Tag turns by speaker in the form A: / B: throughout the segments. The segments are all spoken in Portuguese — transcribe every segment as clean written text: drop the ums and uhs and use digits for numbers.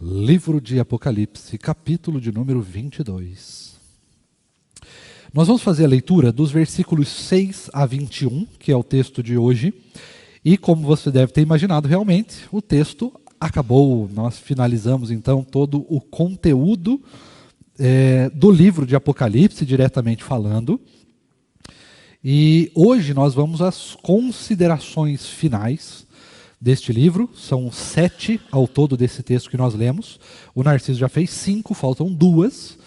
A: Livro de Apocalipse, capítulo de número 22. Nós vamos fazer a leitura dos versículos 6 a 21, que é o texto de hoje. E como você deve ter imaginado, realmente, o texto acabou. Nós finalizamos, então, todo o conteúdo do livro de Apocalipse, diretamente falando. E hoje nós vamos às considerações finais deste livro. São 7 ao todo desse texto que nós lemos. O Narciso já fez 5, faltam 2.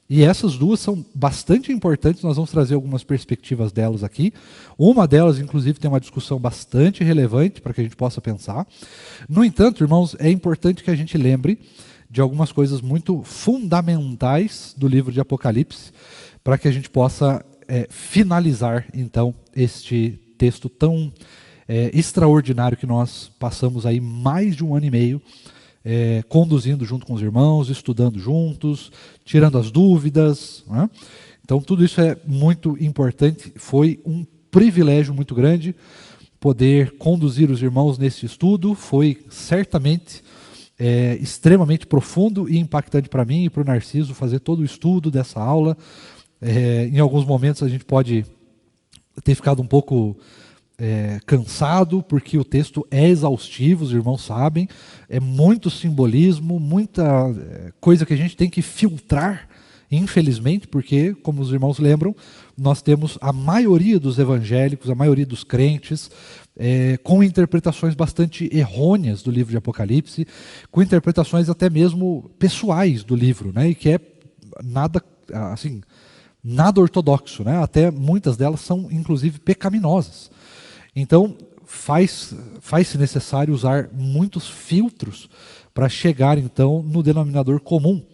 A: E essas 2 são bastante importantes, nós vamos trazer algumas perspectivas delas aqui. Uma delas, inclusive, tem uma discussão bastante relevante para que a gente possa pensar. No entanto, irmãos, é importante que a gente lembre de algumas coisas muito fundamentais do livro de Apocalipse, para que a gente possa finalizar, então, este texto tão extraordinário que nós passamos aí mais de 1 ano e meio, conduzindo junto com os irmãos, estudando juntos, tirando as dúvidas, né? Então tudo isso é muito importante. Foi um privilégio muito grande poder conduzir os irmãos nesse estudo. Foi certamente extremamente profundo e impactante para mim e para o Narciso fazer todo o estudo dessa aula. Em alguns momentos a gente pode ter ficado um pouco cansado, porque o texto é exaustivo, os irmãos sabem, é muito simbolismo, muita coisa que a gente tem que filtrar, infelizmente, porque, como os irmãos lembram, nós temos a maioria dos evangélicos, a maioria dos crentes, com interpretações bastante errôneas do livro de Apocalipse, com interpretações até mesmo pessoais do livro, né, e que é nada, assim, nada ortodoxo, né, até muitas delas são, inclusive, pecaminosas. Então, faz-se necessário usar muitos filtros para chegar, então, no denominador comum.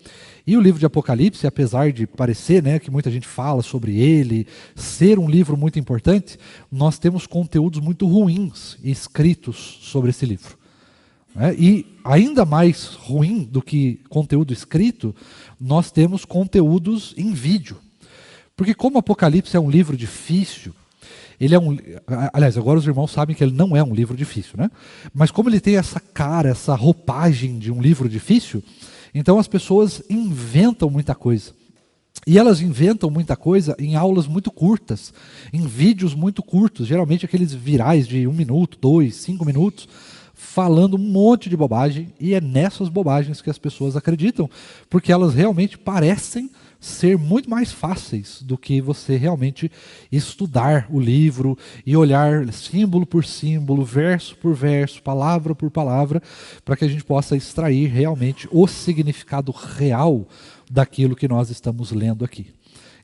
A: E o livro de Apocalipse, apesar de parecer, né, que muita gente fala sobre ele, ser um livro muito importante, nós temos conteúdos muito ruins escritos sobre esse livro. E ainda mais ruim do que conteúdo escrito, nós temos conteúdos em vídeo. Porque como Apocalipse é um livro difícil, ele é aliás, agora os irmãos sabem que ele não é um livro difícil, né? Mas como ele tem essa cara, essa roupagem de um livro difícil, então as pessoas inventam muita coisa. E elas inventam muita coisa em aulas muito curtas, em vídeos muito curtos, geralmente aqueles virais de 1 minuto, 2, 5 minutos, falando um monte de bobagem, e é nessas bobagens que as pessoas acreditam, porque elas realmente parecem ser muito mais fáceis do que você realmente estudar o livro e olhar símbolo por símbolo, verso por verso, palavra por palavra, para que a gente possa extrair realmente o significado real daquilo que nós estamos lendo aqui.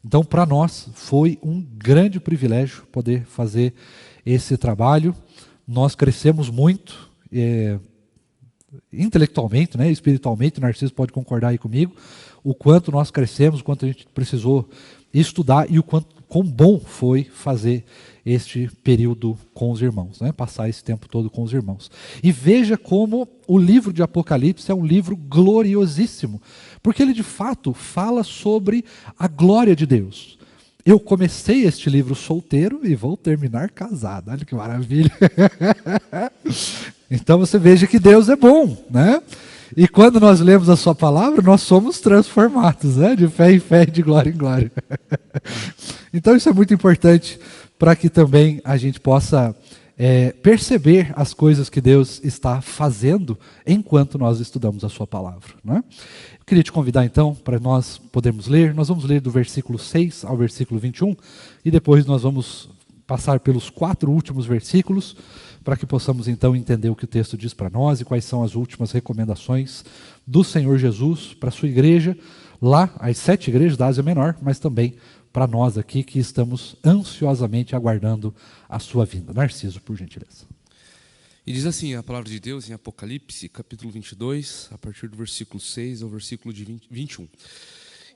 A: Então, para nós, foi um grande privilégio poder fazer esse trabalho. Nós crescemos muito, intelectualmente, né, espiritualmente, o Narciso pode concordar aí comigo, o quanto nós crescemos, o quanto a gente precisou estudar e o quão bom foi fazer este período com os irmãos, né, passar esse tempo todo com os irmãos. E veja como o livro de Apocalipse é um livro gloriosíssimo, porque ele de fato fala sobre a glória de Deus. Eu comecei este livro solteiro e vou terminar casado. Olha que maravilha. Então você veja que Deus é bom, né? E quando nós lemos a sua palavra, nós somos transformados, né? De fé em fé, de glória em glória. Então isso é muito importante para que também a gente possa perceber as coisas que Deus está fazendo enquanto nós estudamos a sua palavra, né? Eu queria te convidar então para nós podermos ler. Nós vamos ler do versículo 6 ao versículo 21 e depois nós vamos passar pelos 4 últimos versículos para que possamos então entender o que o texto diz para nós e quais são as últimas recomendações do Senhor Jesus para a sua igreja, lá as 7 igrejas da Ásia Menor, mas também para nós aqui que estamos ansiosamente aguardando a sua vinda. Narciso, por gentileza.
B: E diz assim a palavra de Deus em Apocalipse, capítulo 22, a partir do versículo 6 ao versículo de 21.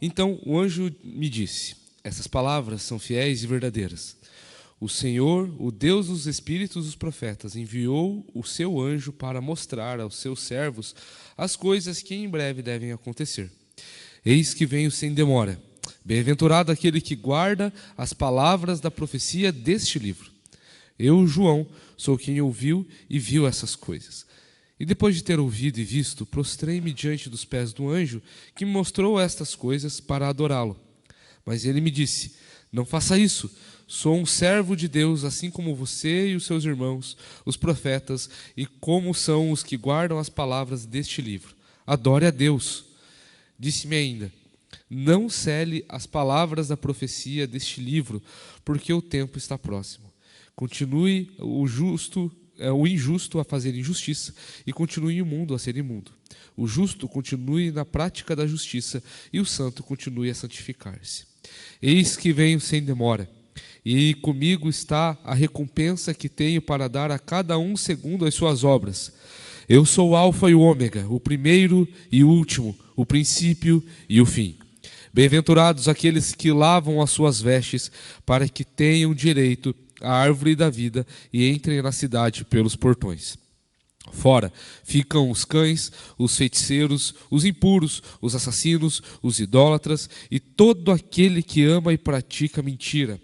B: Então o anjo me disse: essas palavras são fiéis e verdadeiras. O Senhor, o Deus dos espíritos dos profetas, enviou o seu anjo para mostrar aos seus servos as coisas que em breve devem acontecer. Eis que venho sem demora. Bem-aventurado aquele que guarda as palavras da profecia deste livro. Eu, João, sou quem ouviu e viu essas coisas. E depois de ter ouvido e visto, prostrei-me diante dos pés do anjo que me mostrou estas coisas para adorá-lo. Mas ele me disse: não faça isso. Sou um servo de Deus, assim como você e os seus irmãos, os profetas, e como são os que guardam as palavras deste livro. Adore a Deus. Disse-me ainda: não cele as palavras da profecia deste livro, porque o tempo está próximo. Continue o injusto a fazer injustiça, e continue o imundo a ser imundo. O justo continue na prática da justiça, e o santo continue a santificar-se. Eis que venho sem demora, e comigo está a recompensa que tenho para dar a cada um segundo as suas obras. Eu sou o Alfa e o Ômega, o primeiro e o último, o princípio e o fim. Bem-aventurados aqueles que lavam as suas vestes, para que tenham direito à árvore da vida e entrem na cidade pelos portões. Fora ficam os cães, os feiticeiros, os impuros, os assassinos, os idólatras e todo aquele que ama e pratica mentira.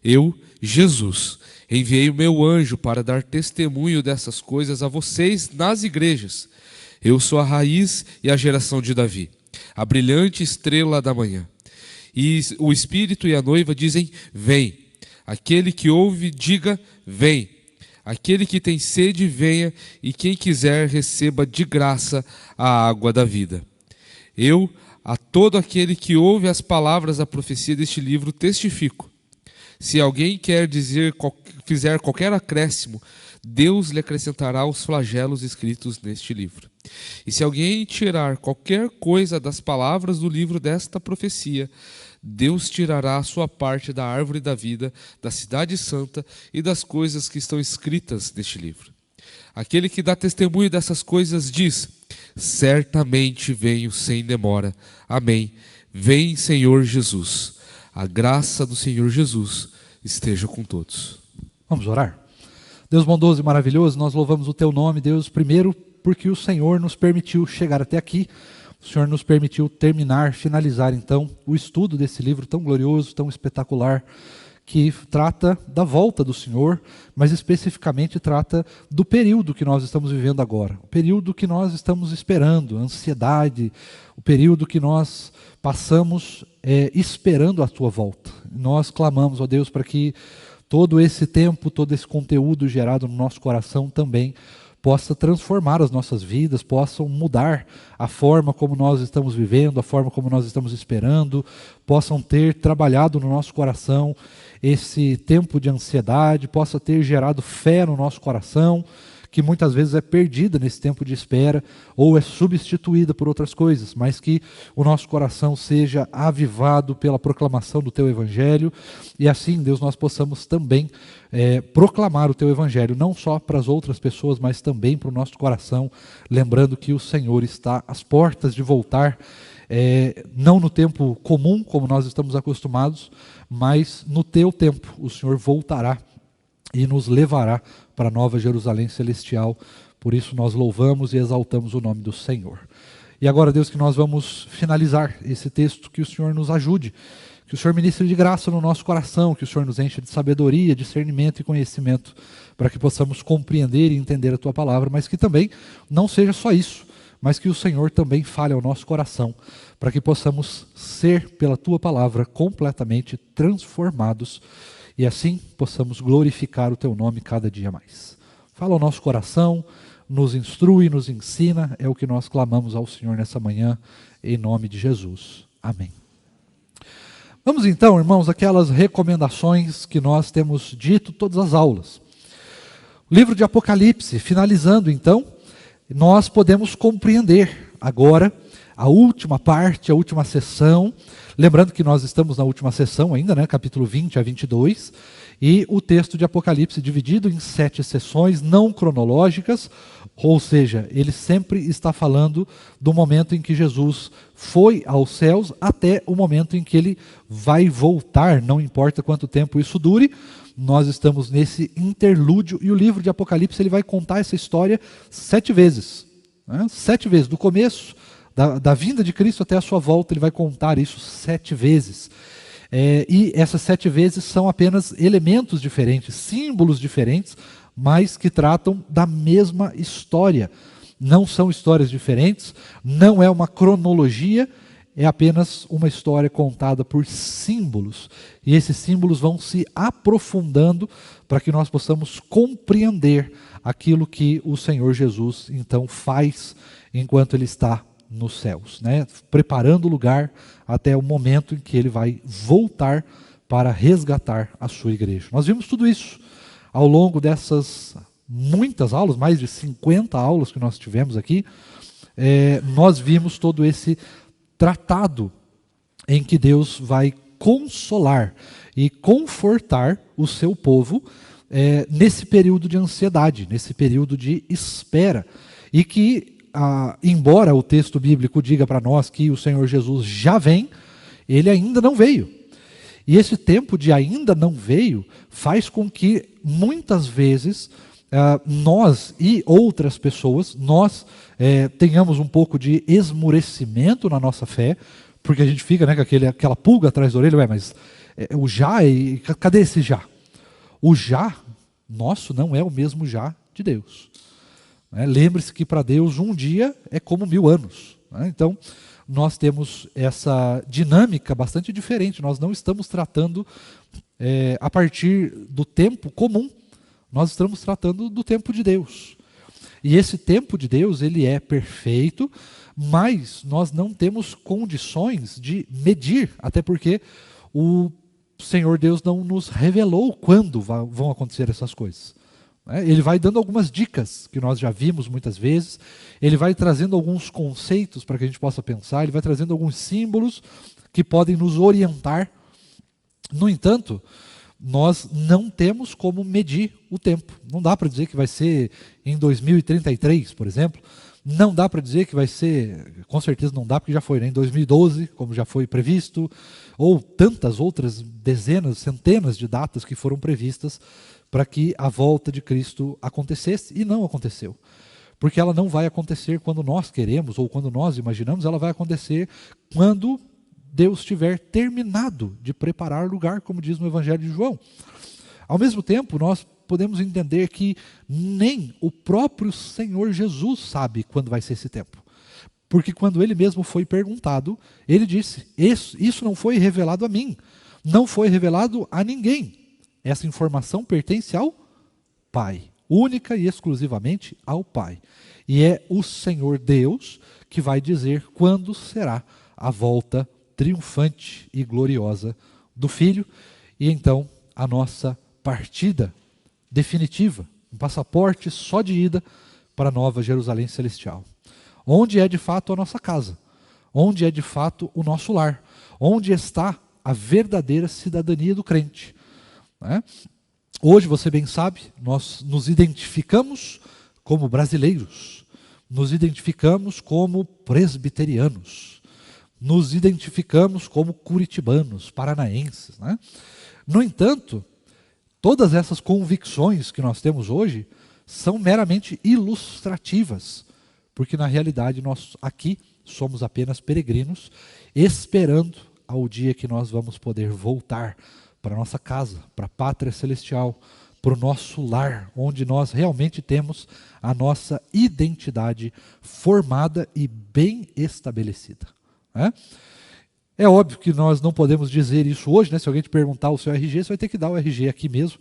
B: Eu, Jesus, enviei o meu anjo para dar testemunho dessas coisas a vocês nas igrejas. Eu sou a raiz e a geração de Davi, a brilhante estrela da manhã. E o Espírito e a noiva dizem: vem. Aquele que ouve, diga: vem. Aquele que tem sede, venha, e quem quiser, receba de graça a água da vida. Eu, a todo aquele que ouve as palavras da profecia deste livro, testifico. Se alguém fizer qualquer acréscimo, Deus lhe acrescentará os flagelos escritos neste livro. E se alguém tirar qualquer coisa das palavras do livro desta profecia, Deus tirará a sua parte da árvore da vida, da cidade santa e das coisas que estão escritas neste livro. Aquele que dá testemunho dessas coisas diz: certamente venho sem demora. Amém. Vem, Senhor Jesus. A graça do Senhor Jesus esteja com todos.
A: Vamos orar? Deus bondoso e maravilhoso, nós louvamos o Teu nome, Deus, primeiro porque o Senhor nos permitiu chegar até aqui. O Senhor nos permitiu finalizar então o estudo desse livro tão glorioso, tão espetacular, que trata da volta do Senhor, mas especificamente trata do período que nós estamos vivendo agora, o período que nós estamos esperando, a ansiedade, o período que nós passamos esperando a Tua volta. Nós clamamos, ó Deus, para que todo esse tempo, todo esse conteúdo gerado no nosso coração também possa transformar as nossas vidas, possam mudar a forma como nós estamos vivendo, a forma como nós estamos esperando, possam ter trabalhado no nosso coração esse tempo de ansiedade, possa ter gerado fé no nosso coração, que muitas vezes é perdida nesse tempo de espera ou é substituída por outras coisas, mas que o nosso coração seja avivado pela proclamação do Teu Evangelho e assim, Deus, nós possamos também proclamar o Teu Evangelho, não só para as outras pessoas, mas também para o nosso coração, lembrando que o Senhor está às portas de voltar, não no tempo comum, como nós estamos acostumados, mas no Teu tempo o Senhor voltará e nos levará para a Nova Jerusalém Celestial. Por isso nós louvamos e exaltamos o nome do Senhor. E agora, Deus, que nós vamos finalizar esse texto, que o Senhor nos ajude, que o Senhor ministre de graça no nosso coração, que o Senhor nos encha de sabedoria, discernimento e conhecimento, para que possamos compreender e entender a Tua palavra, mas que também não seja só isso, mas que o Senhor também fale ao nosso coração, para que possamos ser, pela Tua palavra, completamente transformados, e assim possamos glorificar o Teu nome cada dia mais. Fala ao nosso coração, nos instrui, nos ensina, é o que nós clamamos ao Senhor nessa manhã, em nome de Jesus. Amém. Vamos então, irmãos, aquelas recomendações que nós temos dito todas as aulas. O livro de Apocalipse, finalizando então, nós podemos compreender agora a última parte, a última sessão. Lembrando que nós estamos na última sessão ainda, né, capítulo 20 a 22, e o texto de Apocalipse dividido em 7 sessões não cronológicas, ou seja, ele sempre está falando do momento em que Jesus foi aos céus até o momento em que ele vai voltar, não importa quanto tempo isso dure, nós estamos nesse interlúdio, e o livro de Apocalipse ele vai contar essa história 7 vezes, né? 7 vezes, do começo da vinda de Cristo até a sua volta, ele vai contar isso 7 vezes. E essas 7 vezes são apenas elementos diferentes, símbolos diferentes, mas que tratam da mesma história. não são histórias diferentes, não é uma cronologia, é apenas uma história contada por símbolos. E esses símbolos vão se aprofundando para que nós possamos compreender aquilo que o Senhor Jesus então faz enquanto Ele está nos céus, né? Preparando o lugar até o momento em que Ele vai voltar para resgatar a sua igreja. Nós vimos tudo isso ao longo dessas muitas aulas, mais de 50 aulas que nós tivemos aqui. Nós vimos todo esse tratado em que Deus vai consolar e confortar o seu povo nesse período de ansiedade, nesse período de espera. E que, embora o texto bíblico diga para nós que o Senhor Jesus já vem, Ele ainda não veio. E esse tempo de ainda não veio faz com que muitas vezes nós e outras pessoas, nós tenhamos um pouco de esmurecimento na nossa fé, porque a gente fica, né, com aquela pulga atrás da orelha, mas o já, cadê esse já? O já nosso não é o mesmo já de Deus. Lembre-se que para Deus um dia é como 1000 anos. Então, nós temos essa dinâmica bastante diferente. Nós não estamos tratando a partir do tempo comum. Nós estamos tratando do tempo de Deus. E esse tempo de Deus, ele é perfeito, mas nós não temos condições de medir, até porque o Senhor Deus não nos revelou quando vão acontecer essas coisas. Ele vai dando algumas dicas, que nós já vimos muitas vezes, ele vai trazendo alguns conceitos para que a gente possa pensar, ele vai trazendo alguns símbolos que podem nos orientar. No entanto, nós não temos como medir o tempo. Não dá para dizer que vai ser em 2033, por exemplo. Não dá para dizer que vai ser, com certeza não dá, porque já foi, né, em 2012, como já foi previsto, ou tantas outras dezenas, centenas de datas que foram previstas para que a volta de Cristo acontecesse, e não aconteceu. Porque ela não vai acontecer quando nós queremos, ou quando nós imaginamos, ela vai acontecer quando Deus tiver terminado de preparar lugar, como diz no Evangelho de João. Ao mesmo tempo, nós podemos entender que nem o próprio Senhor Jesus sabe quando vai ser esse tempo. Porque quando ele mesmo foi perguntado, ele disse, isso não foi revelado a mim, não foi revelado a ninguém. Essa informação pertence ao Pai, única e exclusivamente ao Pai. E é o Senhor Deus que vai dizer quando será a volta triunfante e gloriosa do Filho, e então a nossa partida definitiva, um passaporte só de ida para a Nova Jerusalém Celestial, onde é de fato a nossa casa, onde é de fato o nosso lar, onde está a verdadeira cidadania do crente. Hoje, você bem sabe, nós nos identificamos como brasileiros, nos identificamos como presbiterianos, nos identificamos como curitibanos, paranaenses. No entanto, todas essas convicções que nós temos hoje são meramente ilustrativas, porque na realidade nós aqui somos apenas peregrinos, esperando ao dia que nós vamos poder voltar para a nossa casa, para a pátria celestial, para o nosso lar, onde nós realmente temos a nossa identidade formada e bem estabelecida. É óbvio que nós não podemos dizer isso hoje, né? Se alguém te perguntar o seu RG, você vai ter que dar o RG aqui mesmo,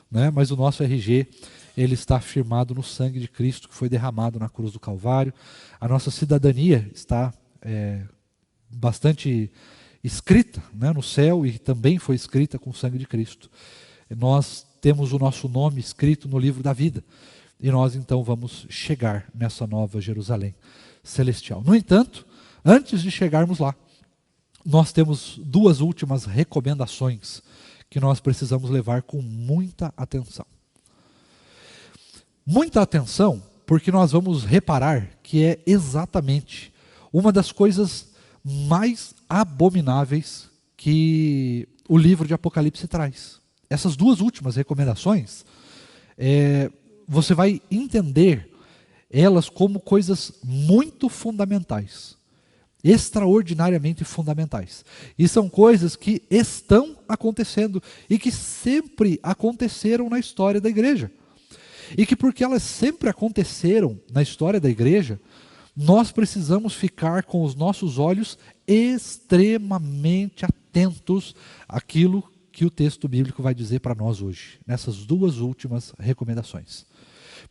A: né? Mas o nosso RG, ele está firmado no sangue de Cristo, que foi derramado na cruz do Calvário. A nossa cidadania está bastante escrita, né, no céu, e também foi escrita com o sangue de Cristo. Nós temos o nosso nome escrito no livro da vida, e nós então vamos chegar nessa nova Jerusalém celestial. No entanto, antes de chegarmos lá, nós temos duas últimas recomendações que nós precisamos levar com muita atenção. Muita atenção, porque nós vamos reparar que é exatamente uma das coisas mais abomináveis que o livro de Apocalipse traz. Essas duas últimas recomendações, você vai entender elas como coisas muito fundamentais, extraordinariamente fundamentais. E são coisas que estão acontecendo e que sempre aconteceram na história da igreja. e que porque elas sempre aconteceram na história da igreja, nós precisamos ficar com os nossos olhos extremamente atentos àquilo que o texto bíblico vai dizer para nós hoje, nessas duas últimas recomendações.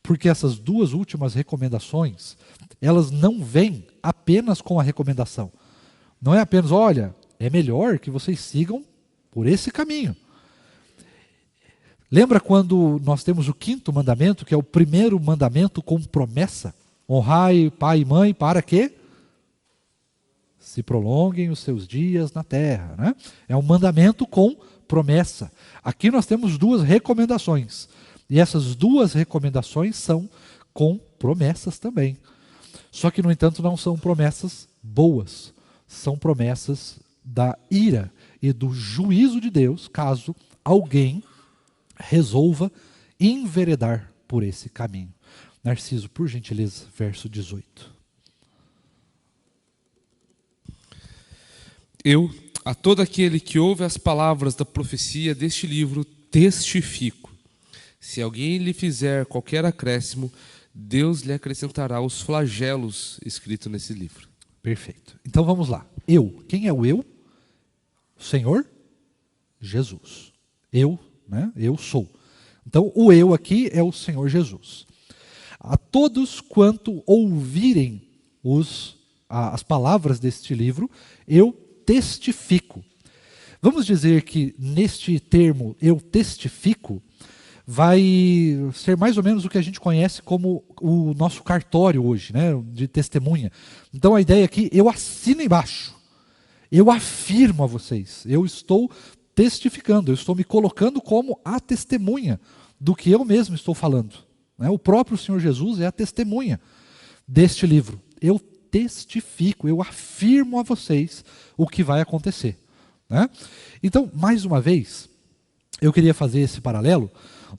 A: Porque essas duas últimas recomendações, elas não vêm apenas com a recomendação. Não é apenas, olha, é melhor que vocês sigam por esse caminho. Lembra quando nós temos o 5º mandamento, que é o primeiro mandamento com promessa? Honrai pai e mãe para que se prolonguem os seus dias na terra, né? É um mandamento com promessa. Aqui nós temos duas recomendações. E essas duas recomendações são com promessas também. Só que, no entanto, não são promessas boas. São promessas da ira e do juízo de Deus, caso alguém resolva enveredar por esse caminho. Narciso, por gentileza, verso 18.
B: Eu, a todo aquele que ouve as palavras da profecia deste livro, testifico. Se alguém lhe fizer qualquer acréscimo, Deus lhe acrescentará os flagelos escritos nesse livro.
A: Perfeito. Então vamos lá. Eu. Quem é o eu? O Senhor Jesus. Eu, né? Eu sou. Então o eu aqui é o Senhor Jesus. A todos quanto ouvirem as palavras deste livro, eu testifico. Vamos dizer que neste termo, eu testifico, vai ser mais ou menos o que a gente conhece como o nosso cartório hoje, né, de testemunha. Então a ideia aqui, eu assino embaixo, eu afirmo a vocês, eu estou testificando, eu estou me colocando como a testemunha do que eu mesmo estou falando. Né? O próprio Senhor Jesus é a testemunha deste livro. Eu testifico, eu afirmo a vocês o que vai acontecer. Né? Então, mais uma vez, eu queria fazer esse paralelo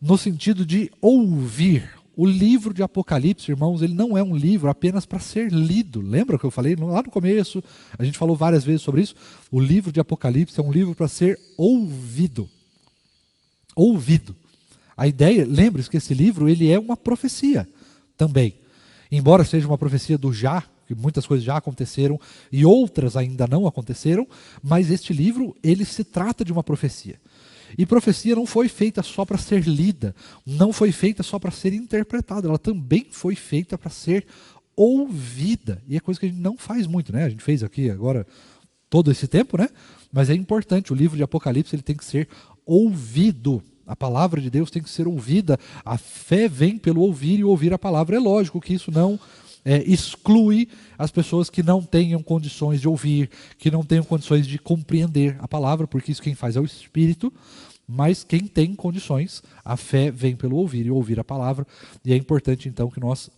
A: no sentido de ouvir. O livro de Apocalipse, irmãos, ele não é um livro apenas para ser lido. Lembra que eu falei lá no começo? A gente falou várias vezes sobre isso. O livro de Apocalipse é um livro para ser ouvido. Ouvido. A ideia, lembre-se que esse livro ele é uma profecia também. Embora seja uma profecia do já, que muitas coisas já aconteceram e outras ainda não aconteceram, mas este livro ele se trata de uma profecia. E profecia não foi feita só para ser lida, não foi feita só para ser interpretada, ela também foi feita para ser ouvida. E é coisa que a gente não faz muito, né? A gente fez aqui agora todo esse tempo, né? Mas é importante, o livro de Apocalipse ele tem que ser ouvido. A palavra de Deus tem que ser ouvida. A fé vem pelo ouvir e ouvir a palavra. É lógico que isso não exclui as pessoas que não tenham condições de ouvir, que não tenham condições de compreender a palavra, porque isso quem faz é o Espírito, mas quem tem condições, a fé vem pelo ouvir e ouvir a palavra, e é importante então que nós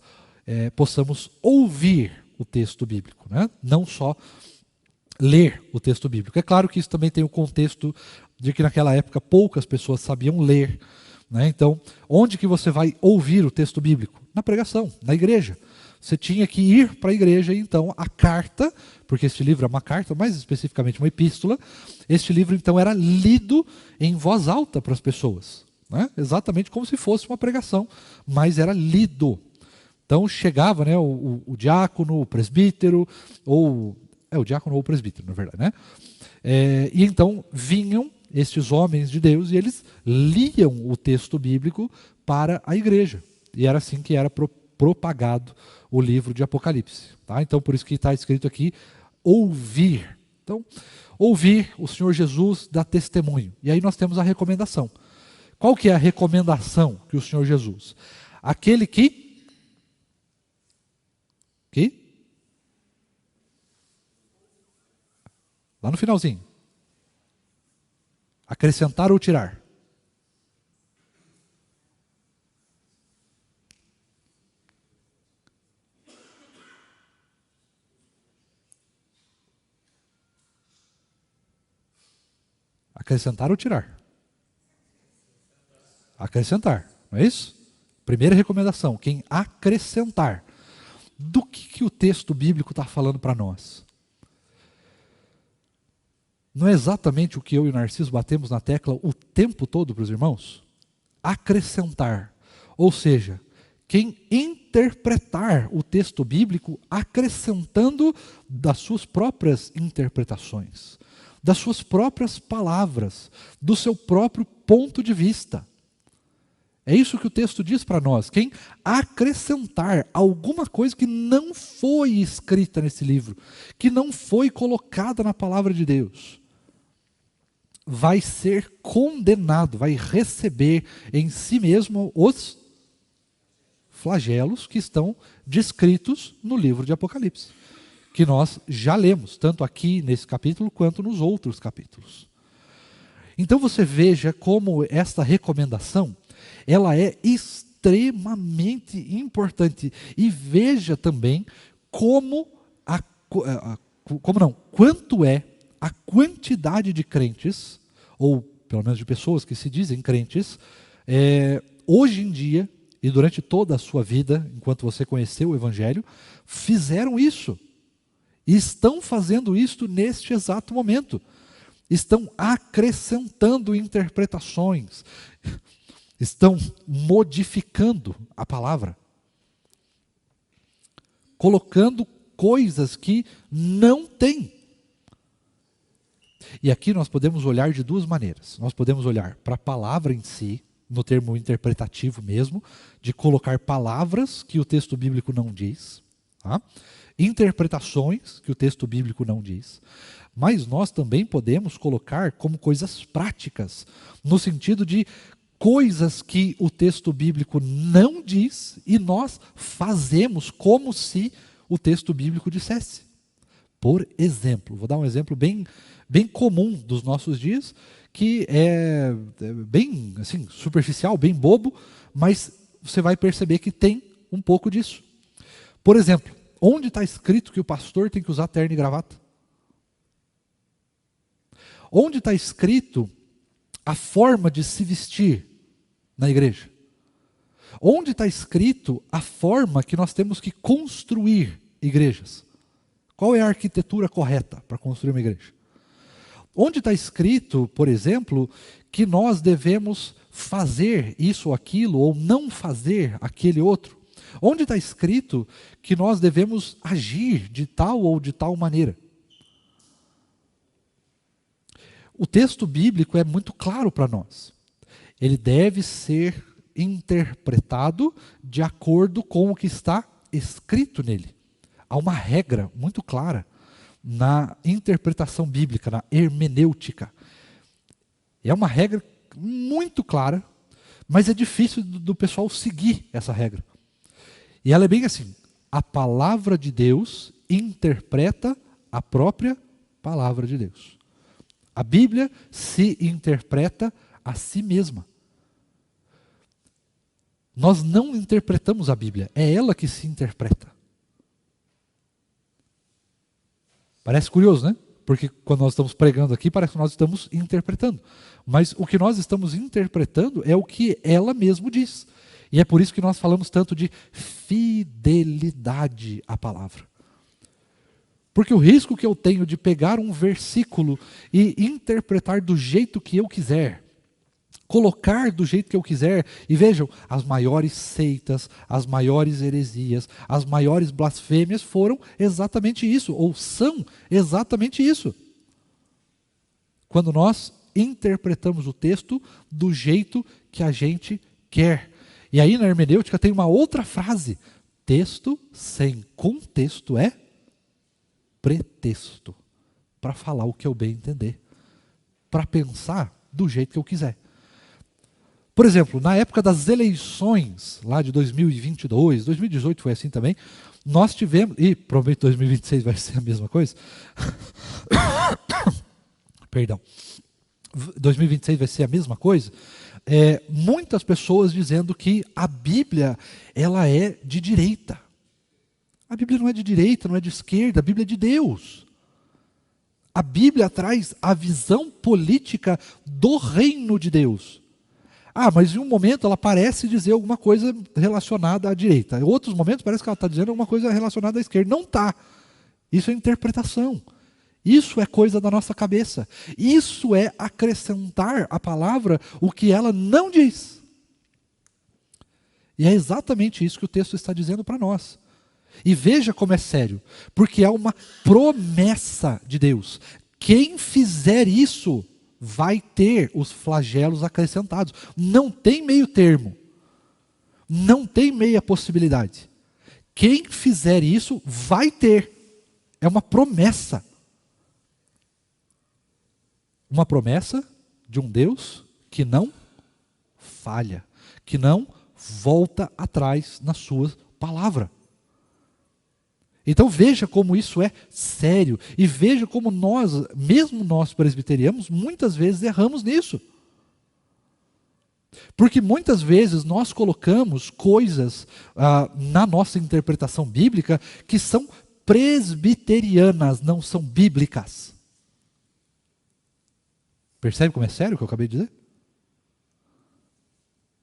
A: possamos ouvir o texto bíblico, né? Não só ler o texto bíblico. É claro que isso também tem o contexto de que naquela época poucas pessoas sabiam ler, né? Então, onde que você vai ouvir o texto bíblico? Na pregação, na igreja. Você tinha que ir para a igreja, e então a carta, porque este livro é uma carta, mais especificamente uma epístola, este livro então era lido em voz alta para as pessoas, né? Exatamente como se fosse uma pregação, mas era lido. Então chegava, né, o diácono, o presbítero, ou o diácono ou o presbítero, na verdade, né? E então vinham estes homens de Deus e eles liam o texto bíblico para a igreja. E era assim que era propagado o livro de Apocalipse. Tá? Então, por isso que está escrito aqui, ouvir. Então, ouvir o Senhor Jesus dá testemunho. E aí nós temos a recomendação. Qual que é a recomendação que o Senhor Jesus? Aquele que lá no finalzinho. Acrescentar ou tirar? Acrescentar ou tirar? Acrescentar, não é isso? Primeira recomendação, quem acrescentar. Do que o texto bíblico está falando para nós? Não é exatamente o que eu e o Narciso batemos na tecla o tempo todo para os irmãos? Acrescentar. Ou seja, quem interpretar o texto bíblico acrescentando das suas próprias interpretações, das suas próprias palavras, do seu próprio ponto de vista. É isso que o texto diz para nós. Quem acrescentar alguma coisa que não foi escrita nesse livro, que não foi colocada na palavra de Deus, vai ser condenado, vai receber em si mesmo os flagelos que estão descritos no livro de Apocalipse, que nós já lemos, tanto aqui nesse capítulo quanto nos outros capítulos. Então você veja como esta recomendação, ela é extremamente importante. E veja também quanto é a quantidade de crentes, ou pelo menos de pessoas que se dizem crentes, hoje em dia, e durante toda a sua vida, enquanto você conheceu o Evangelho, fizeram isso. E estão fazendo isso neste exato momento. Estão acrescentando interpretações. Estão modificando a palavra. Colocando coisas que não tem. E aqui nós podemos olhar de duas maneiras. Nós podemos olhar para a palavra em si, no termo interpretativo mesmo, de colocar palavras que o texto bíblico não diz, tá? Interpretações que o texto bíblico não diz, mas nós também podemos colocar como coisas práticas, no sentido de coisas que o texto bíblico não diz e nós fazemos como se o texto bíblico dissesse. Por exemplo, vou dar um exemplo bem comum dos nossos dias, que é bem assim, superficial, bem bobo, mas você vai perceber que tem um pouco disso. Por exemplo, onde está escrito que o pastor tem que usar terno e gravata? Onde está escrito a forma de se vestir na igreja? Onde está escrito a forma que nós temos que construir igrejas? Qual é a arquitetura correta para construir uma igreja? Onde está escrito, por exemplo, que nós devemos fazer isso ou aquilo, ou não fazer aquele outro? Onde está escrito que nós devemos agir de tal ou de tal maneira? O texto bíblico é muito claro para nós. Ele deve ser interpretado de acordo com o que está escrito nele. Há uma regra muito clara na interpretação bíblica, na hermenêutica. É uma regra muito clara, mas é difícil do pessoal seguir essa regra. E ela é bem assim: a palavra de Deus interpreta a própria palavra de Deus. A Bíblia se interpreta a si mesma. Nós não interpretamos a Bíblia, é ela que se interpreta. Parece curioso, né? Porque quando nós estamos pregando aqui, parece que nós estamos interpretando. Mas o que nós estamos interpretando é o que ela mesma diz. E é por isso que nós falamos tanto de fidelidade à palavra. Porque o risco que eu tenho de pegar um versículo e interpretar do jeito que eu quiser, colocar do jeito que eu quiser, e vejam, as maiores seitas, as maiores heresias, as maiores blasfêmias foram exatamente isso, ou são exatamente isso. Quando nós interpretamos o texto do jeito que a gente quer. E aí na hermenêutica tem uma outra frase: texto sem contexto é pretexto, para falar o que eu bem entender, para pensar do jeito que eu quiser. Por exemplo, na época das eleições, lá de 2022, 2018 foi assim também, nós tivemos, e provavelmente 2026 vai ser a mesma coisa, perdão, 2026 vai ser a mesma coisa, muitas pessoas dizendo que a Bíblia, ela é de direita. A Bíblia não é de direita, não é de esquerda, a Bíblia é de Deus. A Bíblia traz a visão política do reino de Deus. Ah, mas em um momento ela parece dizer alguma coisa relacionada à direita. Em outros momentos parece que ela está dizendo alguma coisa relacionada à esquerda. Não está. Isso é interpretação. Isso é coisa da nossa cabeça. Isso é acrescentar à palavra o que ela não diz. E é exatamente isso que o texto está dizendo para nós. E veja como é sério, porque é uma promessa de Deus. Quem fizer isso vai ter os flagelos acrescentados. Não tem meio termo. Não tem meia possibilidade. Quem fizer isso vai ter. É uma promessa. Uma promessa de um Deus que não falha, que não volta atrás na sua palavra. Então veja como isso é sério, e veja como nós, mesmo nós presbiterianos, muitas vezes erramos nisso. Porque muitas vezes nós colocamos coisas na nossa interpretação bíblica que são presbiterianas, não são bíblicas. Percebe como é sério o que eu acabei de dizer?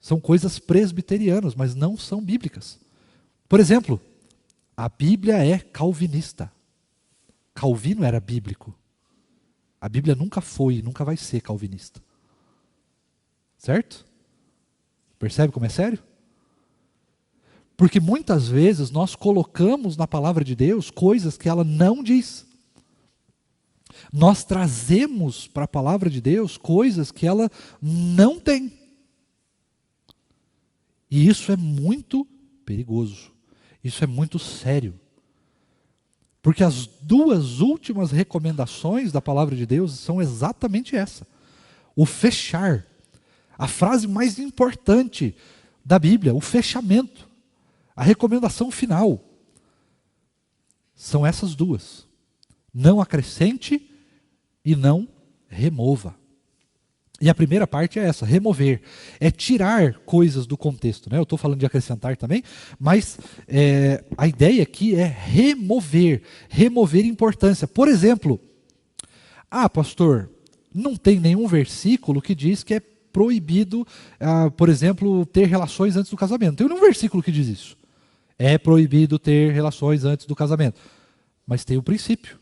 A: São coisas presbiterianas, mas não são bíblicas. Por exemplo, a Bíblia é calvinista. Calvino era bíblico. A Bíblia nunca foi e nunca vai ser calvinista. Certo? Percebe como é sério? Porque muitas vezes nós colocamos na palavra de Deus coisas que ela não diz. Nós trazemos para a palavra de Deus coisas que ela não tem. E isso é muito perigoso. Isso é muito sério. Porque as duas últimas recomendações da palavra de Deus são exatamente essa. O fechar. A frase mais importante da Bíblia, o fechamento. A recomendação final. São essas duas. Não acrescente e não remova. E a primeira parte é essa, remover. É tirar coisas do contexto. Né? Eu estou falando de acrescentar também, mas a ideia aqui é remover. Remover importância. Por exemplo, pastor, não tem nenhum versículo que diz que é proibido, por exemplo, ter relações antes do casamento. Tem nenhum versículo que diz isso. É proibido ter relações antes do casamento. Mas tem o princípio.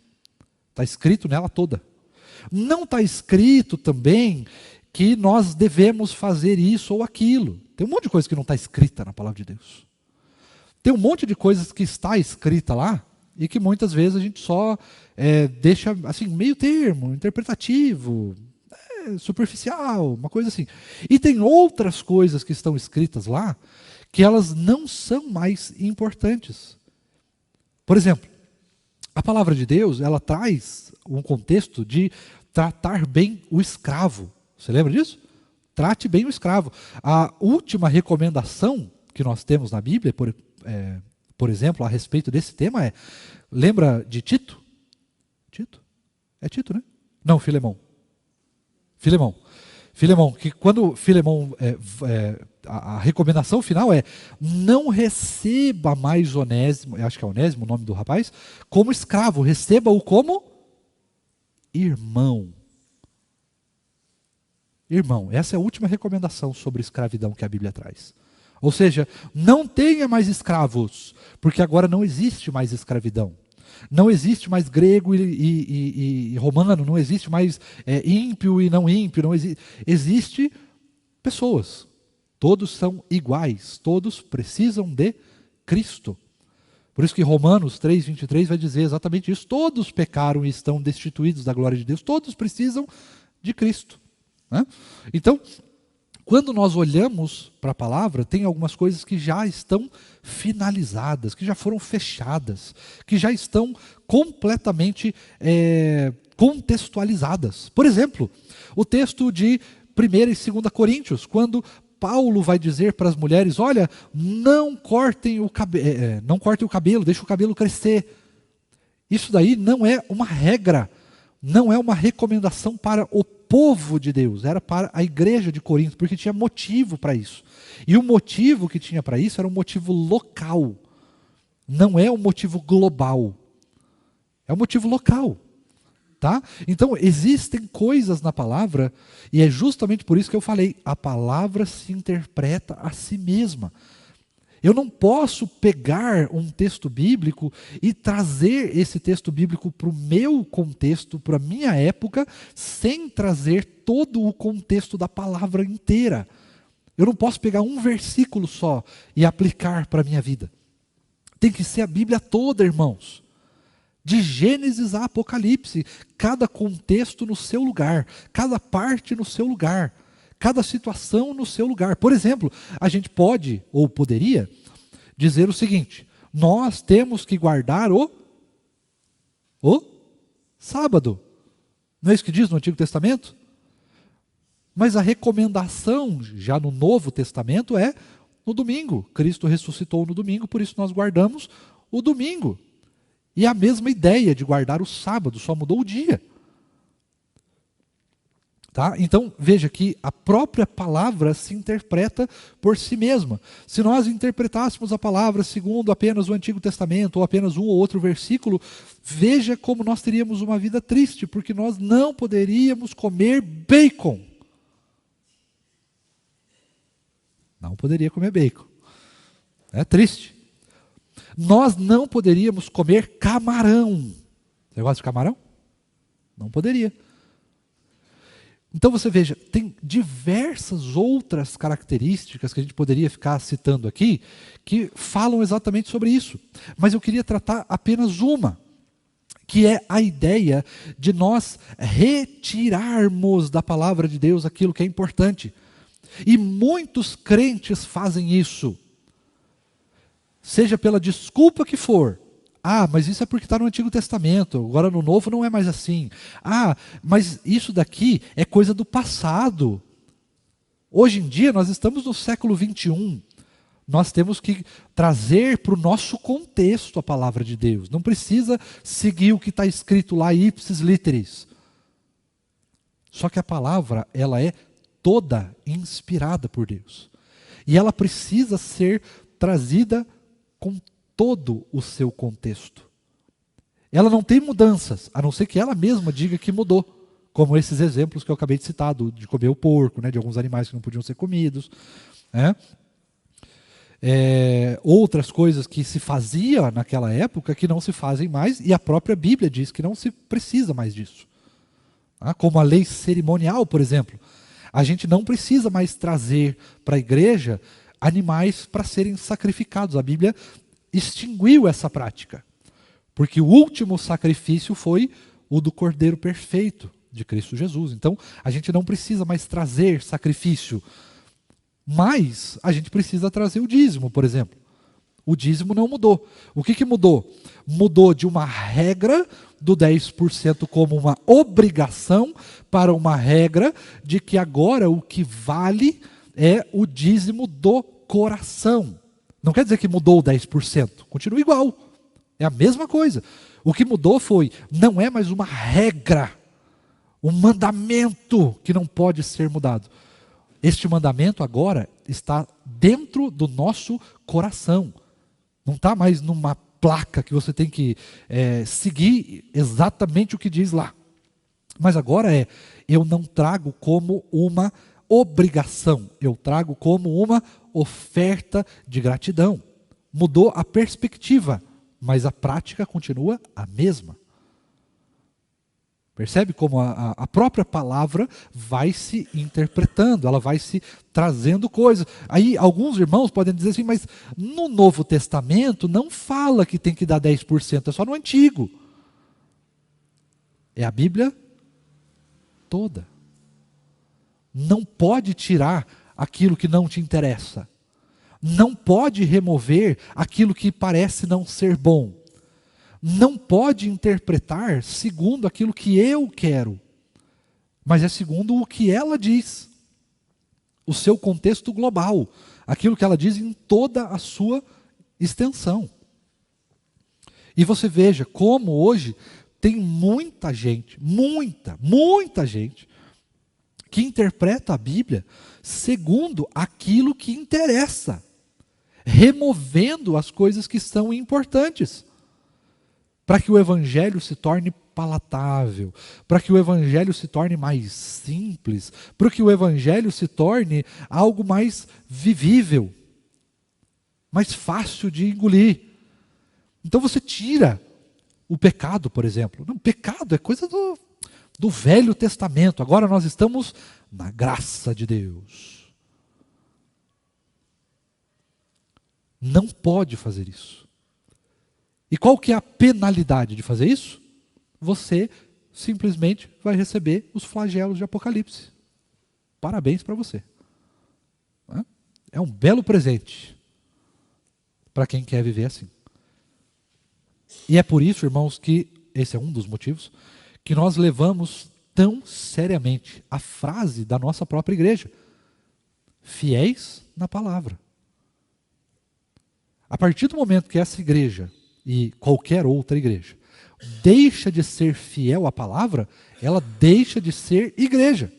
A: Está escrito nela toda. Não está escrito também que nós devemos fazer isso ou aquilo. Tem um monte de coisa que não está escrita na palavra de Deus. Tem um monte de coisas que está escrita lá e que muitas vezes a gente só deixa assim, meio termo, interpretativo, superficial, uma coisa assim. E tem outras coisas que estão escritas lá que elas não são mais importantes. Por exemplo, a palavra de Deus, ela traz um contexto de tratar bem o escravo. Você lembra disso? Trate bem o escravo. A última recomendação que nós temos na Bíblia, por exemplo, a respeito desse tema lembra de Tito? Tito? É Tito, né? Não, Filemão. Filemão, que quando Filemão, a recomendação final é: não receba mais Onésimo, eu acho que é Onésimo o nome do rapaz, como escravo, receba-o como irmão. Irmão, essa é a última recomendação sobre escravidão que a Bíblia traz. Ou seja, não tenha mais escravos, porque agora não existe mais escravidão. Não existe mais grego e romano, não existe mais ímpio e não ímpio, não existe pessoas. Todos são iguais, todos precisam de Cristo. Por isso que Romanos 3:23 vai dizer exatamente isso. Todos pecaram e estão destituídos da glória de Deus, todos precisam de Cristo. Né? Então, quando nós olhamos para a palavra, tem algumas coisas que já estão finalizadas, que já foram fechadas, que já estão completamente contextualizadas. Por exemplo, o texto de 1 e 2 Coríntios, quando Paulo vai dizer para as mulheres: olha, não cortem o cabelo, deixem o cabelo crescer. Isso daí não é uma regra, não é uma recomendação para o povo de Deus, era para a igreja de Corinto, porque tinha motivo para isso. E o motivo que tinha para isso era um motivo local, não é um motivo global, é um motivo local. Tá? Então, existem coisas na palavra, e é justamente por isso que eu falei, a palavra se interpreta a si mesma. Eu não posso pegar um texto bíblico e trazer esse texto bíblico para o meu contexto, para a minha época, sem trazer todo o contexto da palavra inteira. Eu não posso pegar um versículo só e aplicar para a minha vida. Tem que ser a Bíblia toda, irmãos. De Gênesis a Apocalipse, cada contexto no seu lugar, cada parte no seu lugar, cada situação no seu lugar. Por exemplo, a gente pode, ou poderia, dizer o seguinte: nós temos que guardar o sábado. Não é isso que diz no Antigo Testamento? Mas a recomendação, já no Novo Testamento, é no domingo. Cristo ressuscitou no domingo, por isso nós guardamos o domingo. E a mesma ideia de guardar o sábado, só mudou o dia. Tá? Então, veja que a própria palavra se interpreta por si mesma. Se nós interpretássemos a palavra segundo apenas o Antigo Testamento, ou apenas um ou outro versículo, veja como nós teríamos uma vida triste, porque nós não poderíamos comer bacon. Não poderia comer bacon. É triste. Nós não poderíamos comer camarão. Você gosta de camarão? Não poderia. Então você veja, tem diversas outras características que a gente poderia ficar citando aqui, que falam exatamente sobre isso. Mas eu queria tratar apenas uma, que é a ideia de nós retirarmos da palavra de Deus aquilo que é importante. E muitos crentes fazem isso. Seja pela desculpa que for. Ah, mas isso é porque está no Antigo Testamento, agora no Novo não é mais assim. Ah, mas isso daqui é coisa do passado. Hoje em dia nós estamos no século 21. Nós temos que trazer para o nosso contexto a palavra de Deus. Não precisa seguir o que está escrito lá, ipsis literis. Só que a palavra, ela é toda inspirada por Deus. E ela precisa ser trazida com todo o seu contexto. Ela não tem mudanças, a não ser que ela mesma diga que mudou. Como esses exemplos que eu acabei de citar, de comer o porco, né, de alguns animais que não podiam ser comidos. Né? Outras coisas que se fazia naquela época que não se fazem mais, e a própria Bíblia diz que não se precisa mais disso. Como a lei cerimonial, por exemplo. A gente não precisa mais trazer para a igreja animais para serem sacrificados. A Bíblia extinguiu essa prática. Porque o último sacrifício foi o do Cordeiro Perfeito de Cristo Jesus. Então, a gente não precisa mais trazer sacrifício. Mas a gente precisa trazer o dízimo, por exemplo. O dízimo não mudou. O que mudou? Mudou de uma regra do 10% como uma obrigação para uma regra de que agora o que vale é o dízimo do coração. Não quer dizer que mudou o 10%, continua igual. É a mesma coisa. O que mudou foi, não é mais uma regra, um mandamento que não pode ser mudado. Este mandamento agora está dentro do nosso coração. Não está mais numa placa que você tem que seguir exatamente o que diz lá. Mas agora eu não trago como uma obrigação, eu trago como uma oferta de gratidão. Mudou a perspectiva, mas a prática continua a mesma. Percebe como a própria palavra vai se interpretando, ela vai se trazendo coisas. Aí alguns irmãos podem dizer assim, mas no Novo Testamento não fala que tem que dar 10%, é só no Antigo. É a Bíblia toda. Não pode tirar aquilo que não te interessa. Não pode remover aquilo que parece não ser bom. Não pode interpretar segundo aquilo que eu quero, mas é segundo o que ela diz. O seu contexto global, aquilo que ela diz em toda a sua extensão. E você veja como hoje tem muita gente, muita gente, que interpreta a Bíblia segundo aquilo que interessa, removendo as coisas que são importantes, para que o Evangelho se torne palatável, para que o Evangelho se torne mais simples, para que o Evangelho se torne algo mais vivível, mais fácil de engolir. Então você tira o pecado, por exemplo. Não, pecado é coisa do Velho Testamento. Agora nós estamos na graça de Deus. Não pode fazer isso. E qual que é a penalidade de fazer isso? Você simplesmente vai receber os flagelos de Apocalipse. Parabéns para você. É um belo presente para quem quer viver assim. E é por isso, irmãos, que esse é um dos motivos que nós levamos tão seriamente a frase da nossa própria igreja: fiéis na palavra. A partir do momento que essa igreja e qualquer outra igreja deixa de ser fiel à palavra, ela deixa de ser igreja.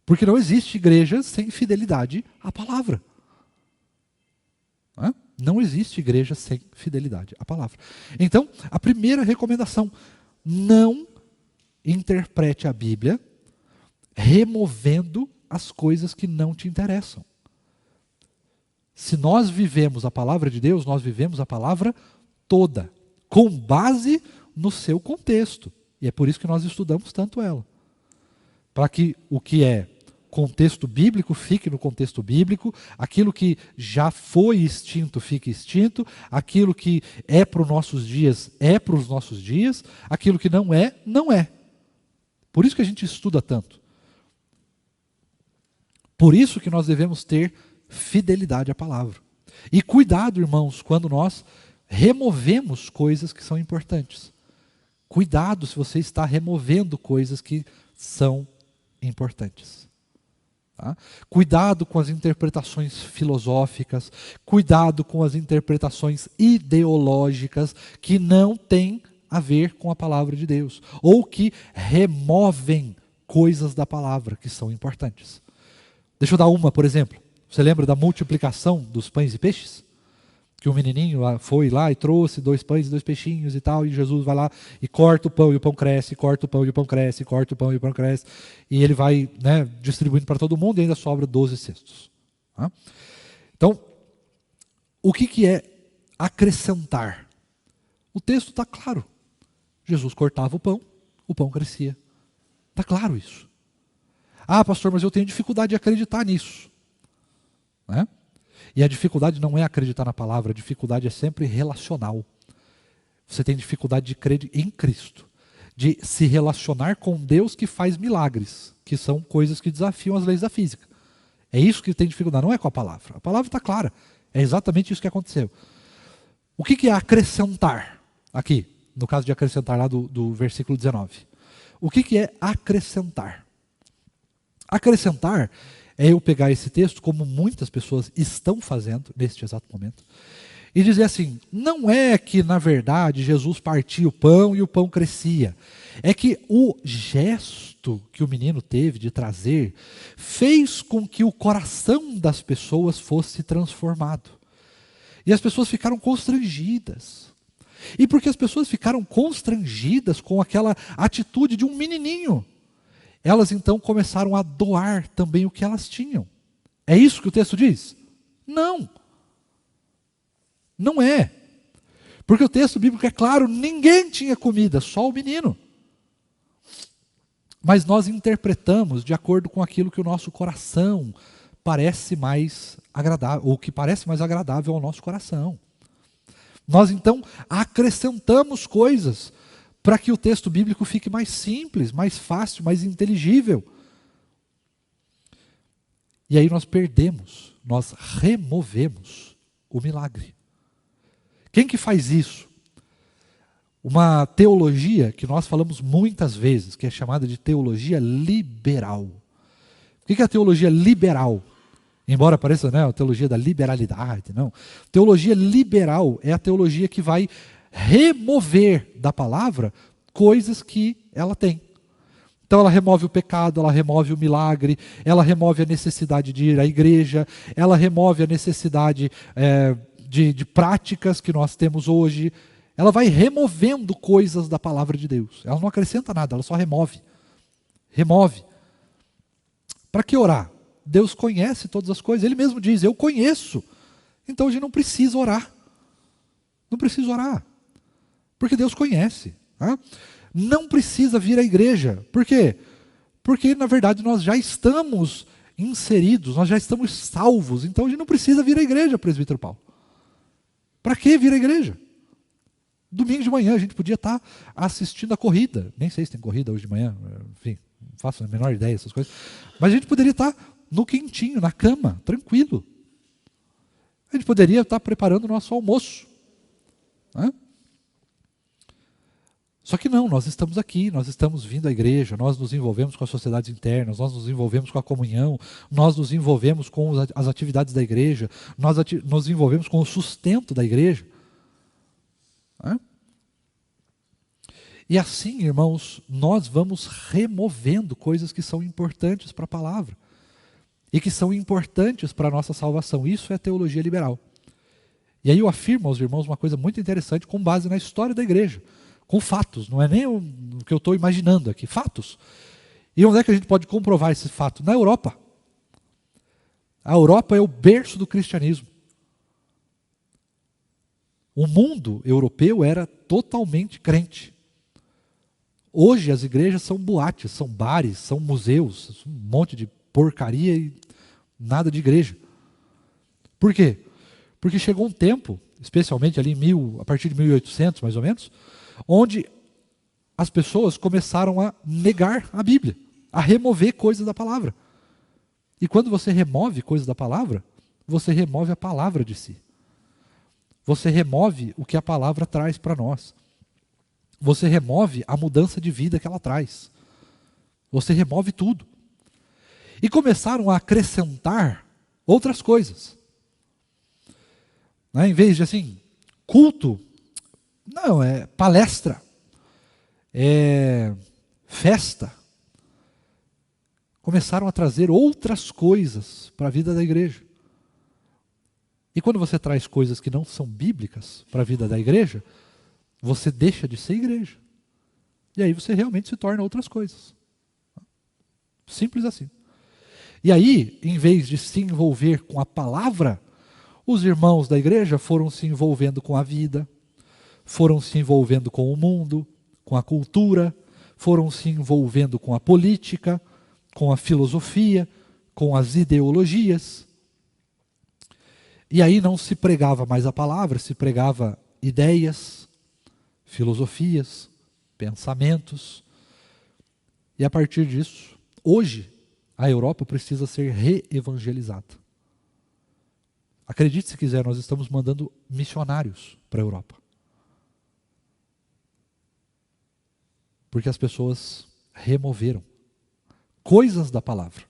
A: Porque não existe igreja sem fidelidade à palavra. Não existe igreja sem fidelidade à palavra. Então, a primeira recomendação: não interprete a Bíblia removendo as coisas que não te interessam. Se nós vivemos a palavra de Deus, nós vivemos a palavra toda, com base no seu contexto. E é por isso que nós estudamos tanto ela. Para que o que é contexto bíblico fique no contexto bíblico, aquilo que já foi extinto fique extinto, aquilo que é para os nossos dias é para os nossos dias, aquilo que não é, não é. Por isso que a gente estuda tanto. Por isso que nós devemos ter fidelidade à palavra. E cuidado, irmãos, quando nós removemos coisas que são importantes. Cuidado se você está removendo coisas que são importantes. Tá? Cuidado com as interpretações filosóficas, cuidado com as interpretações ideológicas que não têm a ver com a palavra de Deus, ou que removem coisas da palavra que são importantes. Deixa eu dar uma, por exemplo. Você lembra da multiplicação dos pães e peixes? Que o menininho foi lá e trouxe 2 pães e 2 peixinhos e tal, e Jesus vai lá e corta o pão e o pão cresce, corta o pão e o pão cresce, corta o pão e o pão cresce, e ele vai, distribuindo para todo mundo e ainda sobra 12 cestos. Tá? Então, o que é acrescentar? O texto está claro. Jesus cortava o pão crescia. Está claro isso. Ah, pastor, mas eu tenho dificuldade de acreditar nisso. Né? E a dificuldade não é acreditar na palavra, a dificuldade é sempre relacional. Você tem dificuldade de crer em Cristo, de se relacionar com Deus que faz milagres, que são coisas que desafiam as leis da física. É isso que tem dificuldade, não é com a palavra. A palavra está clara, é exatamente isso que aconteceu. O que é acrescentar? Aqui, no caso de acrescentar lá do versículo 19. O que é acrescentar? Acrescentar é eu pegar esse texto, como muitas pessoas estão fazendo neste exato momento, e dizer assim: não é que na verdade Jesus partia o pão e o pão crescia. É que o gesto que o menino teve de trazer fez com que o coração das pessoas fosse transformado. E as pessoas ficaram constrangidas. E porque as pessoas ficaram constrangidas com aquela atitude de um menininho, elas então começaram a doar também o que elas tinham. É isso que o texto diz? Não. Não é. Porque o texto bíblico é claro, ninguém tinha comida, só o menino. Mas nós interpretamos de acordo com aquilo que o nosso coração parece mais agradável, ou que parece mais agradável ao nosso coração. Nós então acrescentamos coisas para que o texto bíblico fique mais simples, mais fácil, mais inteligível. E aí nós perdemos, nós removemos o milagre. Quem que faz isso? Uma teologia que nós falamos muitas vezes, que é chamada de teologia liberal. O que é a teologia liberal? Embora pareça, a teologia da liberalidade, não. Teologia liberal é a teologia que vai remover da palavra coisas que ela tem. Então ela remove o pecado, ela remove o milagre, ela remove a necessidade de ir à igreja, ela remove a necessidade de práticas que nós temos hoje. Ela vai removendo coisas da palavra de Deus. Ela não acrescenta nada, ela só remove. Remove. Para que orar? Deus conhece todas as coisas. Ele mesmo diz: eu conheço. Então a gente não precisa orar. Não precisa orar. Porque Deus conhece. Tá? Não precisa vir à igreja. Por quê? Porque, na verdade, nós já estamos inseridos, nós já estamos salvos, então a gente não precisa vir à igreja, presbítero Paulo. Para que vir à igreja? Domingo de manhã a gente podia estar assistindo a corrida, nem sei se tem corrida hoje de manhã, enfim, não faço a menor ideia dessas coisas, mas a gente poderia estar no quentinho, na cama, tranquilo. A gente poderia estar preparando o nosso almoço. Né? Só que não, nós estamos aqui, nós estamos vindo à igreja, nós nos envolvemos com as sociedades internas, nós nos envolvemos com a comunhão, nós nos envolvemos com as atividades da igreja, nós nos envolvemos com o sustento da igreja. Né? E assim, irmãos, nós vamos removendo coisas que são importantes para a palavra e que são importantes para a nossa salvação. Isso é teologia liberal. E aí eu afirmo aos irmãos uma coisa muito interessante com base na história da igreja, com fatos, não é nem o que eu estou imaginando aqui, fatos. E onde é que a gente pode comprovar esse fato? Na Europa. A Europa é o berço do cristianismo. O mundo europeu era totalmente crente. Hoje as igrejas são boates, são bares, são museus, um monte de porcaria e nada de igreja. Por quê? Porque chegou um tempo, especialmente ali a partir de 1800 mais ou menos, onde as pessoas começaram a negar a Bíblia, a remover coisas da palavra. E quando você remove coisas da palavra, você remove a palavra de si. Você remove o que a palavra traz para nós. Você remove a mudança de vida que ela traz. Você remove tudo. E começaram a acrescentar outras coisas. Né? Em vez de assim, culto, não, é palestra, é festa. Começaram a trazer outras coisas para a vida da igreja. E quando você traz coisas que não são bíblicas para a vida da igreja, você deixa de ser igreja. E aí você realmente se torna outras coisas. Simples assim. E aí, em vez de se envolver com a palavra, os irmãos da igreja foram se envolvendo com a vida, foram se envolvendo com o mundo, com a cultura, foram se envolvendo com a política, com a filosofia, com as ideologias. E aí não se pregava mais a palavra, se pregava ideias, filosofias, pensamentos. E a partir disso, hoje, a Europa precisa ser reevangelizada. Acredite se quiser, nós estamos mandando missionários para a Europa. Porque as pessoas removeram coisas da palavra.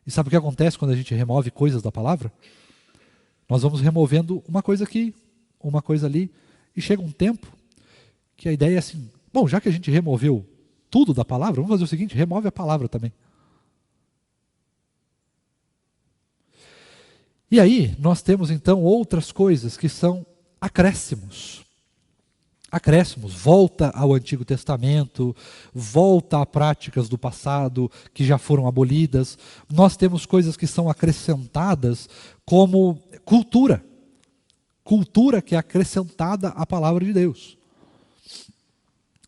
A: E sabe o que acontece quando a gente remove coisas da palavra? Nós vamos removendo uma coisa aqui, uma coisa ali, e chega um tempo que a ideia é assim, bom, já que a gente removeu tudo da palavra, vamos fazer o seguinte, remove a palavra também. E aí, nós temos então outras coisas que são acréscimos. Acréscimos, volta ao Antigo Testamento, volta a práticas do passado que já foram abolidas. Nós temos coisas que são acrescentadas como cultura. Cultura que é acrescentada à palavra de Deus.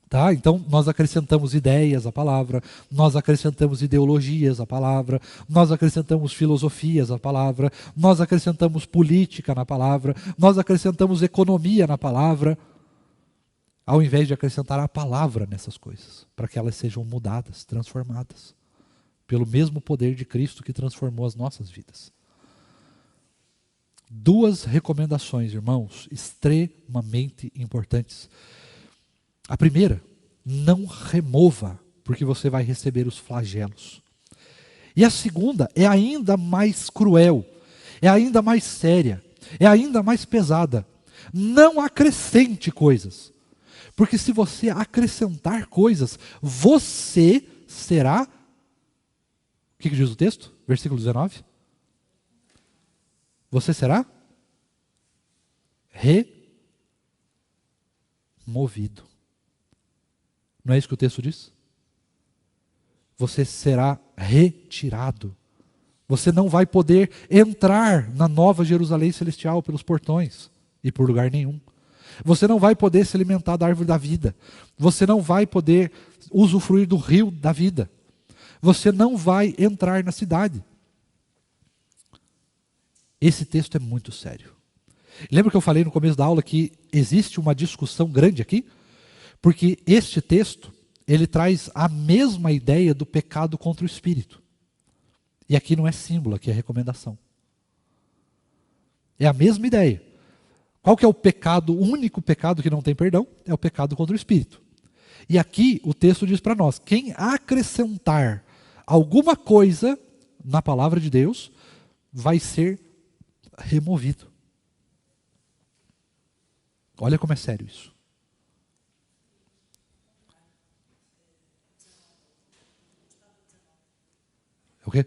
A: Tá? Então, nós acrescentamos ideias à palavra, nós acrescentamos ideologias à palavra, nós acrescentamos filosofias à palavra, nós acrescentamos política na palavra, nós acrescentamos economia na palavra, ao invés de acrescentar a palavra nessas coisas, para que elas sejam mudadas, transformadas, pelo mesmo poder de Cristo que transformou as nossas vidas. Duas recomendações, irmãos, extremamente importantes. A primeira, não remova, porque você vai receber os flagelos. E a segunda é ainda mais cruel, é ainda mais séria, é ainda mais pesada. Não acrescente coisas, porque se você acrescentar coisas, você será... O que diz o texto? Versículo 19. Você será removido. Não é isso que o texto diz? Você será retirado. Você não vai poder entrar na nova Jerusalém celestial pelos portões e por lugar nenhum. Você não vai poder se alimentar da árvore da vida. Você não vai poder usufruir do rio da vida. você não vai entrar na cidade. Esse texto é muito sério. Lembra que eu falei no começo da aula que existe uma discussão grande aqui? Porque este texto, ele traz a mesma ideia do pecado contra o espírito. E aqui não é símbolo, aqui é recomendação. É a mesma ideia. Qual que é o pecado, o único pecado que não tem perdão? É o pecado contra o espírito. E aqui o texto diz para nós, quem acrescentar alguma coisa na palavra de Deus, vai ser removido. Olha como é sério isso. O quê?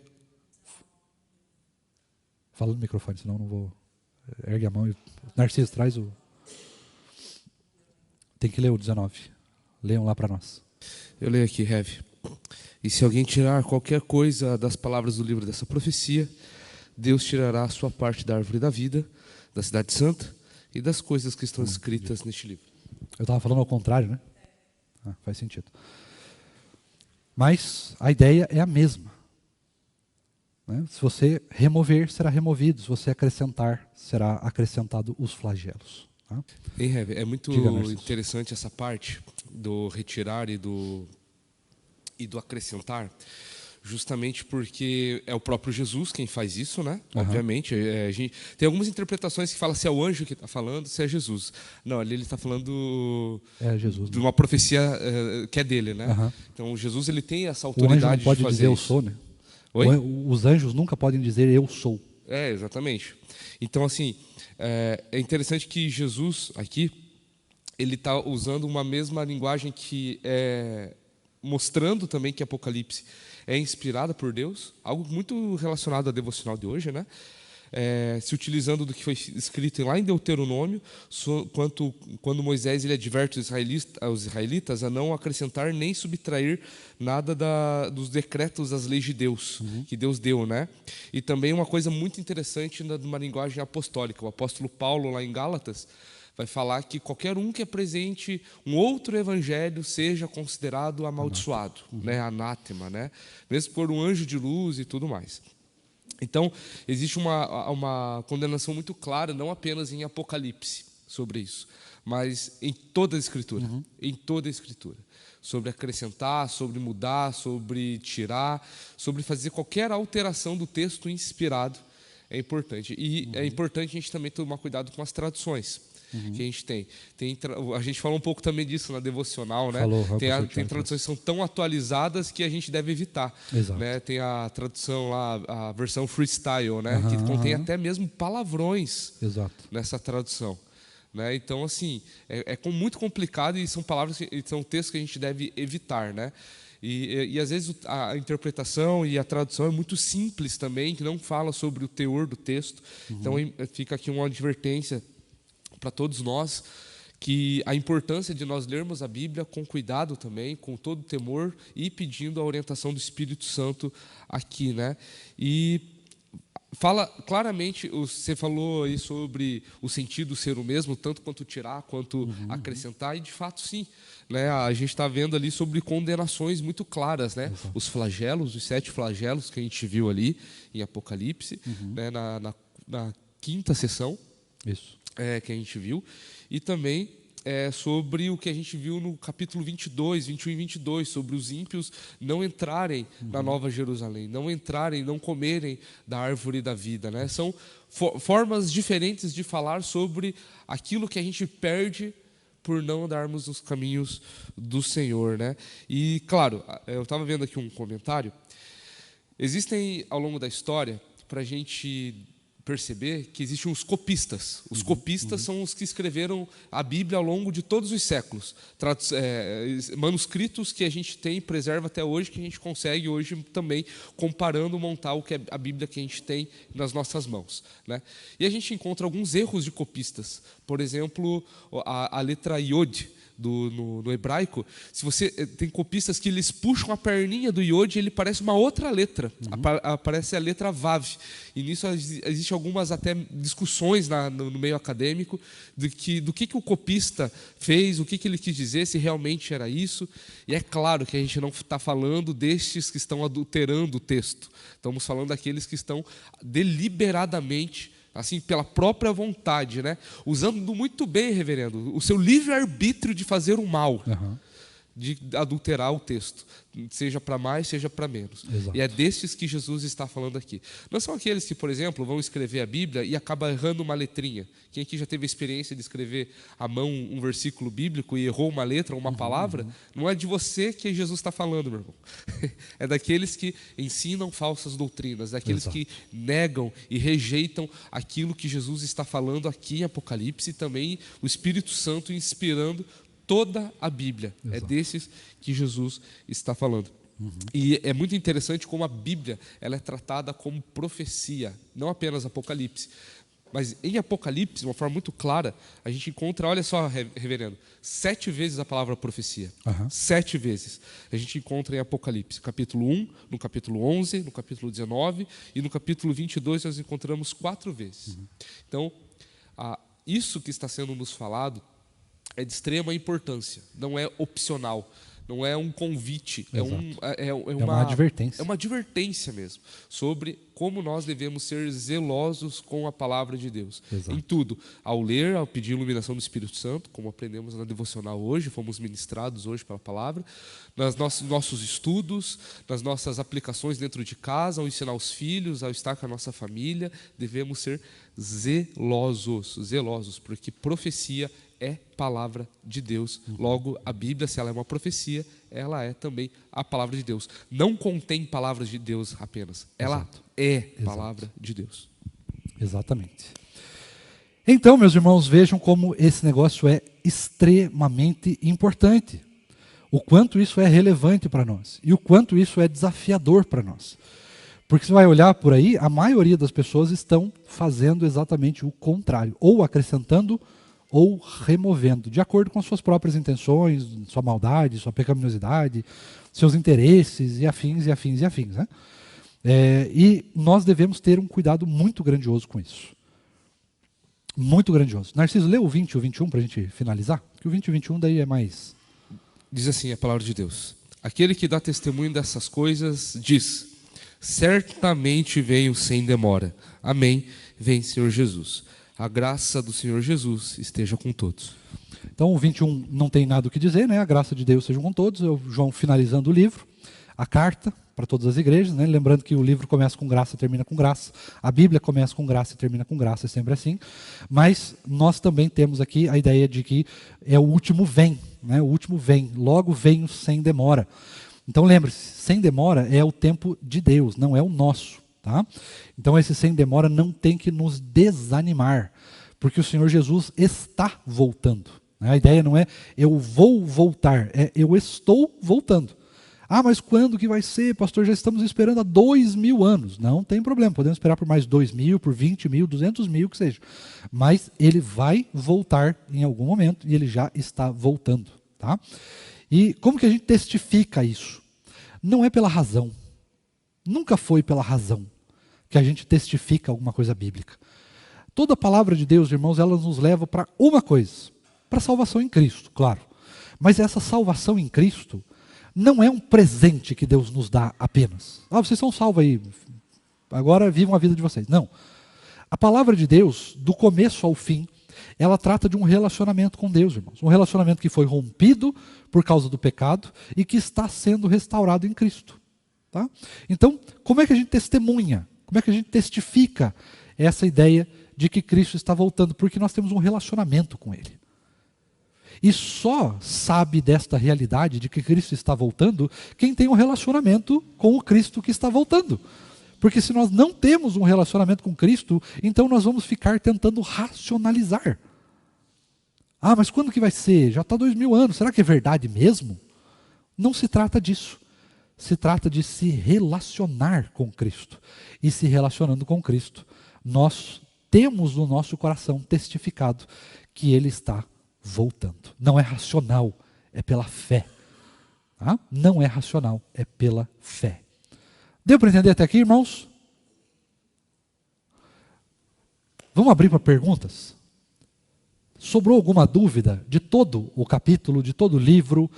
A: Fala no microfone, senão eu não vou... Ergue a mão e... Narciso, traz o... Tem que ler o 19. Leiam lá para nós.
B: Eu leio aqui, Rev. E se alguém tirar qualquer coisa das palavras do livro dessa profecia, Deus tirará a sua parte da árvore da vida, da cidade santa e das coisas que estão escritas neste livro.
A: Eu estava falando ao contrário, né? Faz sentido. Mas a ideia é a mesma. Né? Se você remover, será removido. Se você acrescentar, será acrescentado os flagelos. Tá?
B: Hein, Rev? É muito interessante essa parte do retirar e do acrescentar, justamente porque é o próprio Jesus quem faz isso, né? Obviamente. A gente, tem algumas interpretações que falam se é o anjo que está falando, se é Jesus. Não, ali ele está falando
A: Jesus,
B: de uma profecia que é dele, né? Então Jesus ele tem essa autoridade
A: o anjo não pode
B: de fazer
A: dizer eu
B: isso.
A: sou, né?
B: Oi?
A: Os anjos nunca podem dizer eu sou.
B: Exatamente. Então, assim, é interessante que Jesus, aqui, ele está usando uma mesma linguagem que é mostrando também que Apocalipse é inspirada por Deus, algo muito relacionado à devocional de hoje, né? Se utilizando do que foi escrito lá em Deuteronômio, quando Moisés ele adverte aos israelitas a não acrescentar nem subtrair nada dos decretos das leis de Deus, que Deus deu, né? E também uma coisa muito interessante numa linguagem apostólica. O apóstolo Paulo, lá em Gálatas, vai falar que qualquer um que apresente um outro evangelho seja considerado amaldiçoado, né? Anátema, né? Mesmo por um anjo de luz e tudo mais. Então, existe uma condenação muito clara, não apenas em Apocalipse, sobre isso, mas em toda a Escritura. Em toda a Escritura. Sobre acrescentar, sobre mudar, sobre tirar, sobre fazer qualquer alteração do texto inspirado é importante. E é importante a gente também tomar cuidado com as traduções que a gente tem. A gente falou um pouco também disso na devocional, né? Tem traduções que são tão atualizadas que a gente deve evitar. Né? Tem a tradução lá, a versão freestyle, né? Que contém até mesmo palavrões nessa tradução. Né? Então, assim, é muito complicado e são palavras, são textos que a gente deve evitar, né? E às vezes a interpretação e a tradução é muito simples também, que não fala sobre o teor do texto. Então fica aqui uma advertência para todos nós, que a importância de nós lermos a Bíblia com cuidado também, com todo temor e pedindo a orientação do Espírito Santo aqui, né? E fala claramente, você falou aí sobre o sentido ser o mesmo, tanto quanto tirar, quanto acrescentar, e de fato sim, né? A gente está vendo ali sobre condenações muito claras, né? Os flagelos, os 7 flagelos que a gente viu ali em Apocalipse, né? na quinta sessão.
A: Isso.
B: Que a gente viu, e também sobre o que a gente viu no capítulo 22, 21 e 22, sobre os ímpios não entrarem na Nova Jerusalém, não entrarem, não comerem da árvore da vida, né? São formas diferentes de falar sobre aquilo que a gente perde por não andarmos nos caminhos do Senhor, né? E, claro, eu estava vendo aqui um comentário, existem ao longo da história, para a gente perceber que existem os copistas. Os copistas são os que escreveram a Bíblia ao longo de todos os séculos. Manuscritos que a gente tem e preserva até hoje, que a gente consegue hoje também, comparando, montar o que é a Bíblia que a gente tem nas nossas mãos. Né? E a gente encontra alguns erros de copistas. Por exemplo, a letra Yod no hebraico, se você tem copistas que eles puxam a perninha do iod, ele parece uma outra letra, aparece a letra vav. E nisso existe algumas até discussões no meio acadêmico do que o copista fez, o que ele quis dizer, se realmente era isso. E é claro que a gente não está falando destes que estão adulterando o texto. Estamos falando daqueles que estão deliberadamente, assim, pela própria vontade, né? Usando muito bem, reverendo, o seu livre-arbítrio de fazer o mal, de adulterar o texto, seja para mais, seja para menos.
A: Exato.
B: E é destes que Jesus está falando aqui. Não são aqueles que, por exemplo, vão escrever a Bíblia e acabam errando uma letrinha. Quem aqui já teve a experiência de escrever à mão um versículo bíblico e errou uma letra ou uma palavra? Não é de você que Jesus está falando, meu irmão. É daqueles que ensinam falsas doutrinas, daqueles
A: Exato.
B: que negam e rejeitam aquilo que Jesus está falando aqui em Apocalipse, e também o Espírito Santo inspirando toda a Bíblia.
A: Exato.
B: É desses que Jesus está falando. E é muito interessante como a Bíblia ela é tratada como profecia, não apenas Apocalipse. Mas em Apocalipse, de uma forma muito clara, a gente encontra, olha só, reverendo, 7 vezes a palavra profecia. 7 vezes. A gente encontra em Apocalipse, capítulo 1, no capítulo 11, no capítulo 19 e no capítulo 22 nós encontramos 4 vezes. Então, isso que está sendo nos falado é de extrema importância, não é opcional, não é um convite, é
A: uma advertência.
B: É uma advertência mesmo, sobre como nós devemos ser zelosos com a palavra de Deus.
A: Exato.
B: Em tudo, ao ler, ao pedir iluminação do Espírito Santo, como aprendemos na devocional hoje, fomos ministrados hoje pela palavra, nos nossos estudos, nas nossas aplicações dentro de casa, ao ensinar os filhos, ao estar com a nossa família, devemos ser zelosos, porque profecia é palavra de Deus. Logo, a Bíblia, se ela é uma profecia, ela é também a palavra de Deus. Não contém palavras de Deus apenas. Ela
A: Exato.
B: é palavra de Deus.
A: Exatamente. Então, meus irmãos, vejam como esse negócio é extremamente importante. O quanto isso é relevante para nós. E o quanto isso é desafiador para nós. Porque você vai olhar por aí, a maioria das pessoas estão fazendo exatamente o contrário. Ou acrescentando ou removendo, de acordo com as suas próprias intenções, sua maldade, sua pecaminosidade, seus interesses e afins. Né? E nós devemos ter um cuidado muito grandioso com isso. Muito grandioso. Narciso, lê o 20 e o 21 para a gente finalizar? Porque o 20 e o 21 daí é mais...
B: Diz assim a palavra de Deus: aquele que dá testemunho dessas coisas diz: certamente venho sem demora. Amém. Vem, Senhor Jesus. A graça do Senhor Jesus esteja com todos.
A: Então o 21 não tem nada o que dizer, né? A graça de Deus seja com todos. É o João finalizando o livro, a carta para todas as igrejas, né? Lembrando que o livro começa com graça e termina com graça. A Bíblia começa com graça e termina com graça, é sempre assim. Mas nós também temos aqui a ideia de que é o último vem, né? O último vem, logo venho sem demora. Então lembre-se, sem demora é o tempo de Deus, não é o nosso. Tá? Então esse sem demora não tem que nos desanimar, porque o Senhor Jesus está voltando. A ideia não é eu vou voltar, é eu estou voltando. Ah, mas quando que vai ser, pastor? Já estamos esperando há 2000 anos. Não tem problema, podemos esperar por mais 2000, por 20.000, 200.000, que seja. Mas ele vai voltar em algum momento e ele já está voltando. Tá? E como que a gente testifica isso? Não é pela razão. Nunca foi pela razão que a gente testifica alguma coisa bíblica. Toda a palavra de Deus, irmãos, ela nos leva para uma coisa, para a salvação em Cristo, claro. Mas essa salvação em Cristo não é um presente que Deus nos dá apenas. Ah, vocês são salvos aí, agora vivam a vida de vocês. Não. A palavra de Deus, do começo ao fim, ela trata de um relacionamento com Deus, irmãos. Um relacionamento que foi rompido por causa do pecado e que está sendo restaurado em Cristo. Tá? Então, como é que a gente testemunha? Como é que a gente testifica essa ideia de que Cristo está voltando? Porque nós temos um relacionamento com Ele. E só sabe desta realidade de que Cristo está voltando quem tem um relacionamento com o Cristo que está voltando. Porque se nós não temos um relacionamento com Cristo, então nós vamos ficar tentando racionalizar. Ah, mas quando que vai ser? Já está 2000 anos, será que é verdade mesmo? Não se trata disso. Se trata de se relacionar com Cristo. E se relacionando com Cristo, nós temos no nosso coração testificado que Ele está voltando. Não é racional, é pela fé. Tá? Não é racional, é pela fé. Deu para entender até aqui, irmãos? Vamos abrir para perguntas? Sobrou alguma dúvida de todo o capítulo, de todo o livro?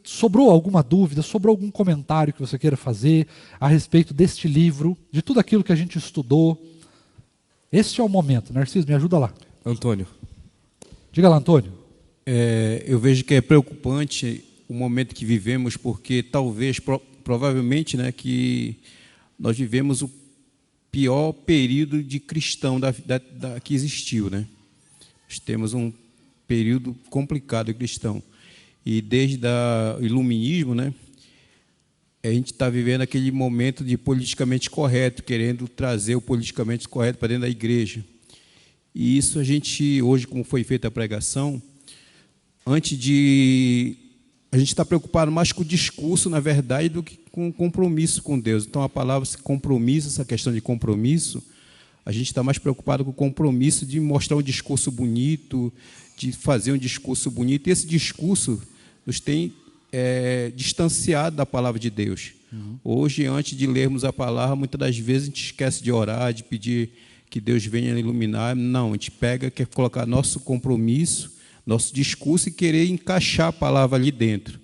A: Sobrou alguma dúvida, sobrou algum comentário que você queira fazer a respeito deste livro, de tudo aquilo que a gente estudou? Este é o momento. Narciso, me ajuda lá.
B: Antônio.
A: Diga lá, Antônio.
C: Eu vejo que é preocupante o momento que vivemos, porque talvez, provavelmente, né, que nós vivemos o pior período de cristão que existiu, né? Nós temos um período complicado cristão. E desde o iluminismo, né, a gente está vivendo aquele momento de politicamente correto, querendo trazer o politicamente correto para dentro da igreja. E isso a gente, hoje, como foi feita a pregação, a gente está preocupado mais com o discurso, na verdade, do que com o compromisso com Deus. Então, a palavra compromisso, essa questão de compromisso, a gente está mais preocupado com o compromisso de mostrar um discurso bonito, de fazer um discurso bonito. E esse discurso nos tem distanciado da palavra de Deus. Hoje, antes de lermos a palavra, muitas das vezes a gente esquece de orar, de pedir que Deus venha iluminar. Não, a gente quer colocar nosso compromisso, nosso discurso e querer encaixar a palavra ali dentro.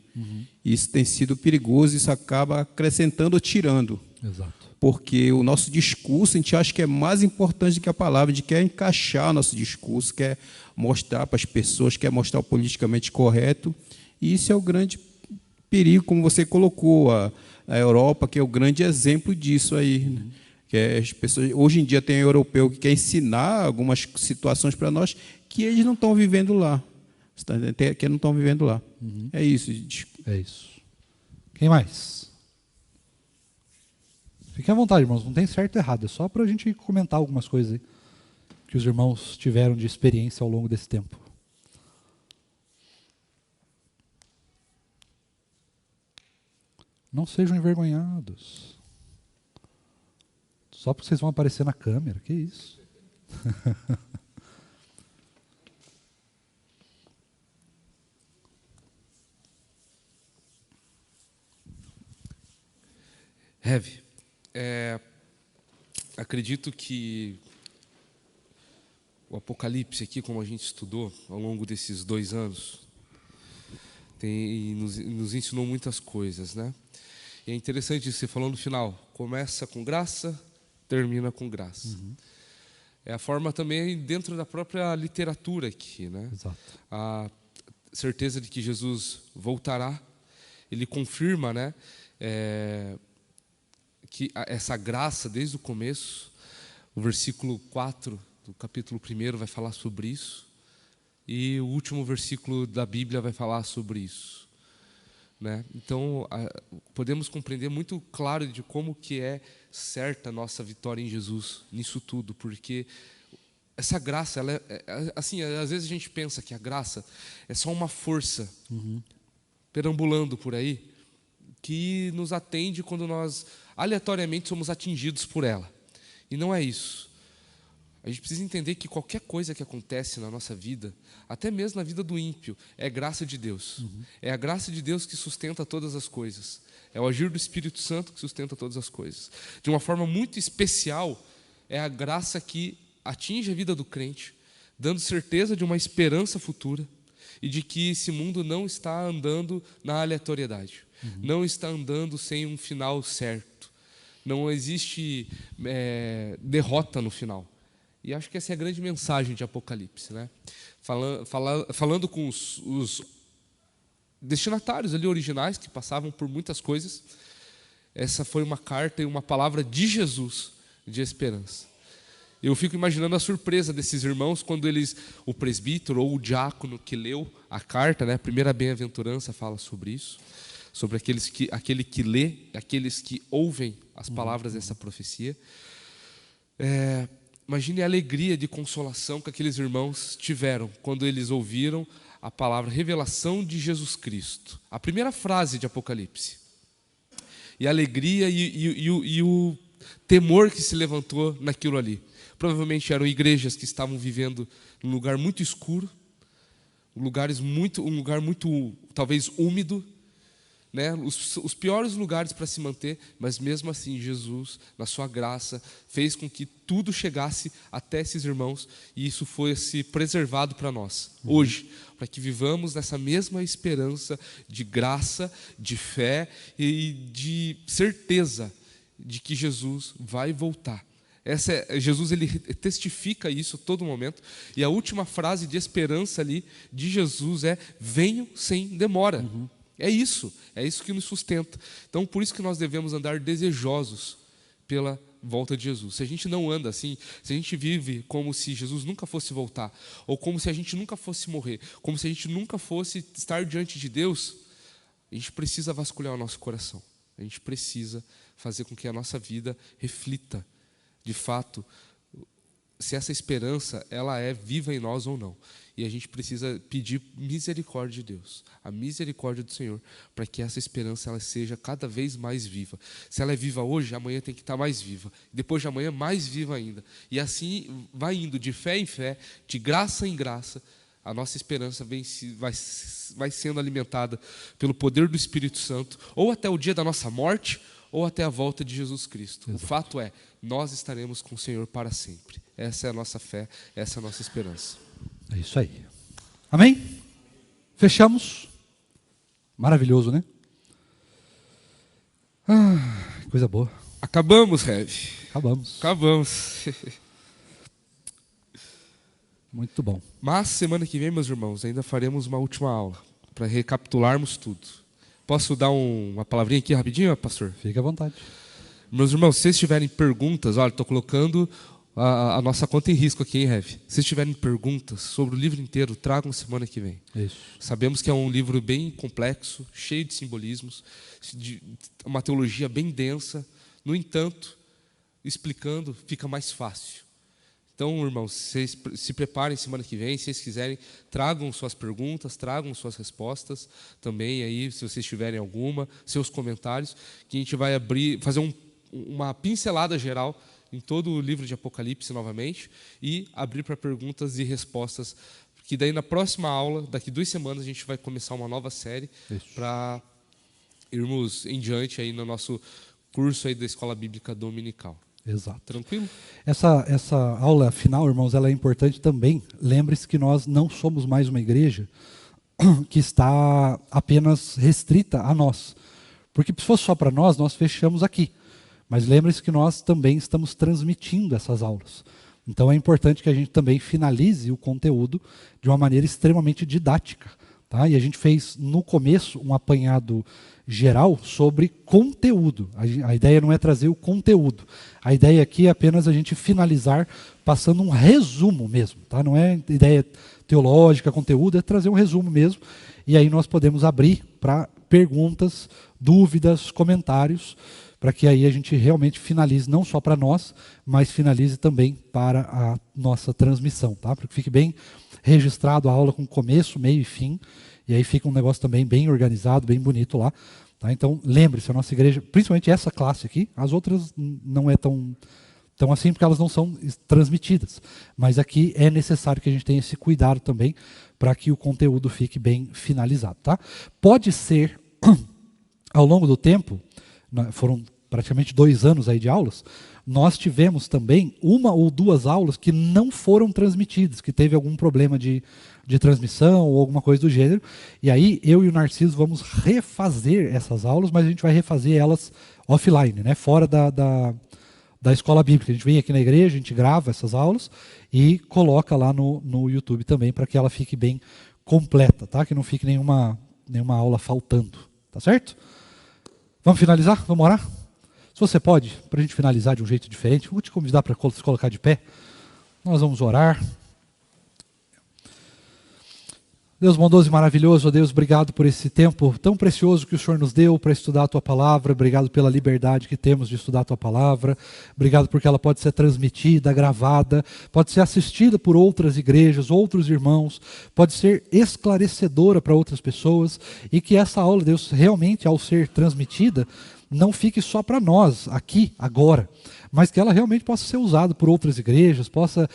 C: Isso tem sido perigoso, isso acaba acrescentando ou tirando.
A: Exato.
C: Porque o nosso discurso, a gente acha que é mais importante do que a palavra, a gente quer encaixar o nosso discurso, quer mostrar para as pessoas, quer mostrar o politicamente correto. E isso é o grande perigo, como você colocou, a Europa, que é o grande exemplo disso aí. Né? Que as pessoas, hoje em dia tem europeu que quer ensinar algumas situações para nós que eles não estão vivendo lá. Que não estão vivendo lá. É isso.
A: É isso. Quem mais? Fiquem à vontade, irmãos. Não tem certo e errado. É só para a gente comentar algumas coisas aí que os irmãos tiveram de experiência ao longo desse tempo. Não sejam envergonhados. Só porque vocês vão aparecer na câmera. Que isso?
B: Heavy. Acredito que o Apocalipse aqui, como a gente estudou ao longo desses 2 anos, nos ensinou muitas coisas, né? E é interessante você falando no final, começa com graça, termina com graça. É a forma também dentro da própria literatura aqui, né?
A: Exato.
B: A certeza de que Jesus voltará, ele confirma, né? Que essa graça desde o começo, o versículo 4 do capítulo 1 vai falar sobre isso, e o último versículo da Bíblia vai falar sobre isso, né? Então, podemos compreender muito claro de como que é certa a nossa vitória em Jesus, nisso tudo, porque essa graça, ela assim, às vezes a gente pensa que a graça é só uma força perambulando por aí, que nos atende quando nós aleatoriamente somos atingidos por ela. E não é isso. A gente precisa entender que qualquer coisa que acontece na nossa vida, até mesmo na vida do ímpio, é graça de Deus. É a graça de Deus que sustenta todas as coisas. É o agir do Espírito Santo que sustenta todas as coisas. De uma forma muito especial, é a graça que atinge a vida do crente, dando certeza de uma esperança futura e de que esse mundo não está andando na aleatoriedade. Não está andando sem um final certo. Não existe derrota no final. E acho que essa é a grande mensagem de Apocalipse, né? Falando com os destinatários ali originais, que passavam por muitas coisas, essa foi uma carta e uma palavra de Jesus, de esperança. Eu fico imaginando a surpresa desses irmãos quando o presbítero ou o diácono que leu a carta, né? A primeira bem-aventurança fala sobre isso, sobre aquele que lê, aqueles que ouvem as palavras dessa profecia. Imagine a alegria de consolação que aqueles irmãos tiveram quando eles ouviram a palavra revelação de Jesus Cristo. A primeira frase de Apocalipse. E a alegria e o temor que se levantou naquilo ali. Provavelmente eram igrejas que estavam vivendo num lugar muito escuro, um lugar muito, talvez, úmido, né? Os piores lugares para se manter, mas mesmo assim Jesus, na sua graça, fez com que tudo chegasse até esses irmãos e isso fosse preservado para nós, hoje, para que vivamos nessa mesma esperança de graça, de fé e de certeza de que Jesus vai voltar. Jesus ele testifica isso a todo momento, e a última frase de esperança ali de Jesus é: venho sem demora. É isso que nos sustenta. Então, por isso que nós devemos andar desejosos pela volta de Jesus. Se a gente não anda assim, se a gente vive como se Jesus nunca fosse voltar, ou como se a gente nunca fosse morrer, como se a gente nunca fosse estar diante de Deus, a gente precisa vasculhar o nosso coração. A gente precisa fazer com que a nossa vida reflita, de fato, se essa esperança ela é viva em nós ou não. E a gente precisa pedir misericórdia de Deus, a misericórdia do Senhor, para que essa esperança ela seja cada vez mais viva. Se ela é viva hoje, amanhã tem que estar mais viva. Depois de amanhã, mais viva ainda. E assim vai indo de fé em fé, de graça em graça. A nossa esperança vai sendo alimentada pelo poder do Espírito Santo, ou até o dia da nossa morte, ou até a volta de Jesus Cristo. Exato. O fato é, nós estaremos com o Senhor para sempre. Essa é a nossa fé, essa é a nossa esperança.
A: É isso aí. Amém? Fechamos. Maravilhoso, né? Coisa boa.
B: Acabamos, Rev. Acabamos.
A: Muito bom.
B: Mas semana que vem, meus irmãos, ainda faremos uma última aula para recapitularmos tudo. Posso dar uma palavrinha aqui rapidinho, pastor?
A: Fique à vontade.
B: Meus irmãos, se vocês tiverem perguntas, olha, estou colocando a nossa conta em risco aqui, hein, Rev? Se vocês tiverem perguntas sobre o livro inteiro, tragam semana que vem.
A: Isso.
B: Sabemos que é um livro bem complexo, cheio de simbolismos, de uma teologia bem densa. No entanto, explicando, fica mais fácil. Então, irmãos, vocês se preparem semana que vem, se vocês quiserem, tragam suas perguntas, tragam suas respostas também, aí, se vocês tiverem alguma, seus comentários, que a gente vai fazer uma pincelada geral em todo o livro de Apocalipse novamente e abrir para perguntas e respostas, que daí na próxima aula, daqui 2 semanas, a gente vai começar uma nova série para irmos em diante aí no nosso curso aí da Escola Bíblica Dominical.
A: Exato.
B: Tranquilo?
A: Essa aula final, irmãos, ela é importante também. Lembre-se que nós não somos mais uma igreja que está apenas restrita a nós. Porque se fosse só para nós fechamos aqui. Mas lembre-se que nós também estamos transmitindo essas aulas. Então é importante que a gente também finalize o conteúdo de uma maneira extremamente didática. Tá? E a gente fez no começo um apanhado geral sobre conteúdo. A ideia não é trazer o conteúdo. A ideia aqui é apenas a gente finalizar passando um resumo mesmo. Tá? Não é ideia teológica, conteúdo, é trazer um resumo mesmo. E aí nós podemos abrir para perguntas, dúvidas, comentários, para que aí a gente realmente finalize não só para nós, mas finalize também para a nossa transmissão, tá? Para que fique bem registrado a aula com começo, meio e fim, e aí fica um negócio também bem organizado, bem bonito lá. Tá? Então, lembre-se, a nossa igreja, principalmente essa classe aqui, as outras não é tão assim, porque elas não são transmitidas. Mas aqui é necessário que a gente tenha esse cuidado também, para que o conteúdo fique bem finalizado. Tá? Pode ser, ao longo do tempo, foram praticamente 2 anos aí de aulas, nós tivemos também 1 ou 2 aulas que não foram transmitidas, que teve algum problema de transmissão ou alguma coisa do gênero, e aí eu e o Narciso vamos refazer essas aulas, mas a gente vai refazer elas offline, né, fora da escola bíblica. A gente vem aqui na igreja, a gente grava essas aulas e coloca lá no YouTube também, para que ela fique bem completa, tá? Que não fique nenhuma aula faltando, tá certo? Vamos finalizar? Vamos orar? Se você pode, para a gente finalizar de um jeito diferente, vou te convidar para se colocar de pé. Nós vamos orar. Deus bondoso e maravilhoso, ó Deus, obrigado por esse tempo tão precioso que o Senhor nos deu para estudar a Tua Palavra. Obrigado pela liberdade que temos de estudar a Tua Palavra. Obrigado porque ela pode ser transmitida, gravada, pode ser assistida por outras igrejas, outros irmãos, pode ser esclarecedora para outras pessoas, e que essa aula, Deus, realmente, ao ser transmitida, não fique só para nós, aqui, agora, mas que ela realmente possa ser usada por outras igrejas, possa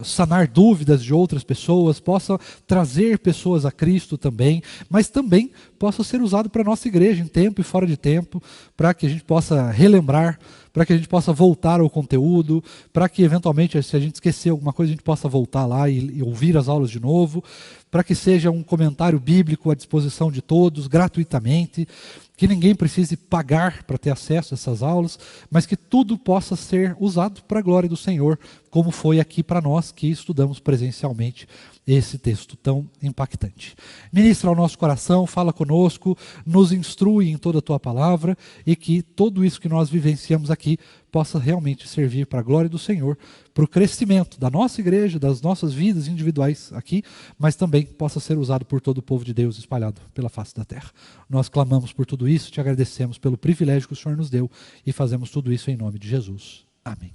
A: sanar dúvidas de outras pessoas, possa trazer pessoas a Cristo também, mas também possa ser usado para a nossa igreja em tempo e fora de tempo, para que a gente possa relembrar, para que a gente possa voltar ao conteúdo, para que eventualmente, se a gente esquecer alguma coisa, a gente possa voltar lá e ouvir as aulas de novo, para que seja um comentário bíblico à disposição de todos, gratuitamente, que ninguém precise pagar para ter acesso a essas aulas, mas que tudo possa ser usado para a glória do Senhor, como foi aqui para nós que estudamos presencialmente esse texto tão impactante. Ministra ao nosso coração, fala conosco, nos instrui em toda a tua palavra e que tudo isso que nós vivenciamos aqui possa realmente servir para a glória do Senhor, para o crescimento da nossa igreja, das nossas vidas individuais aqui, mas também possa ser usado por todo o povo de Deus espalhado pela face da terra. Nós clamamos por tudo isso, te agradecemos pelo privilégio que o Senhor nos deu e fazemos tudo isso em nome de Jesus. Amém.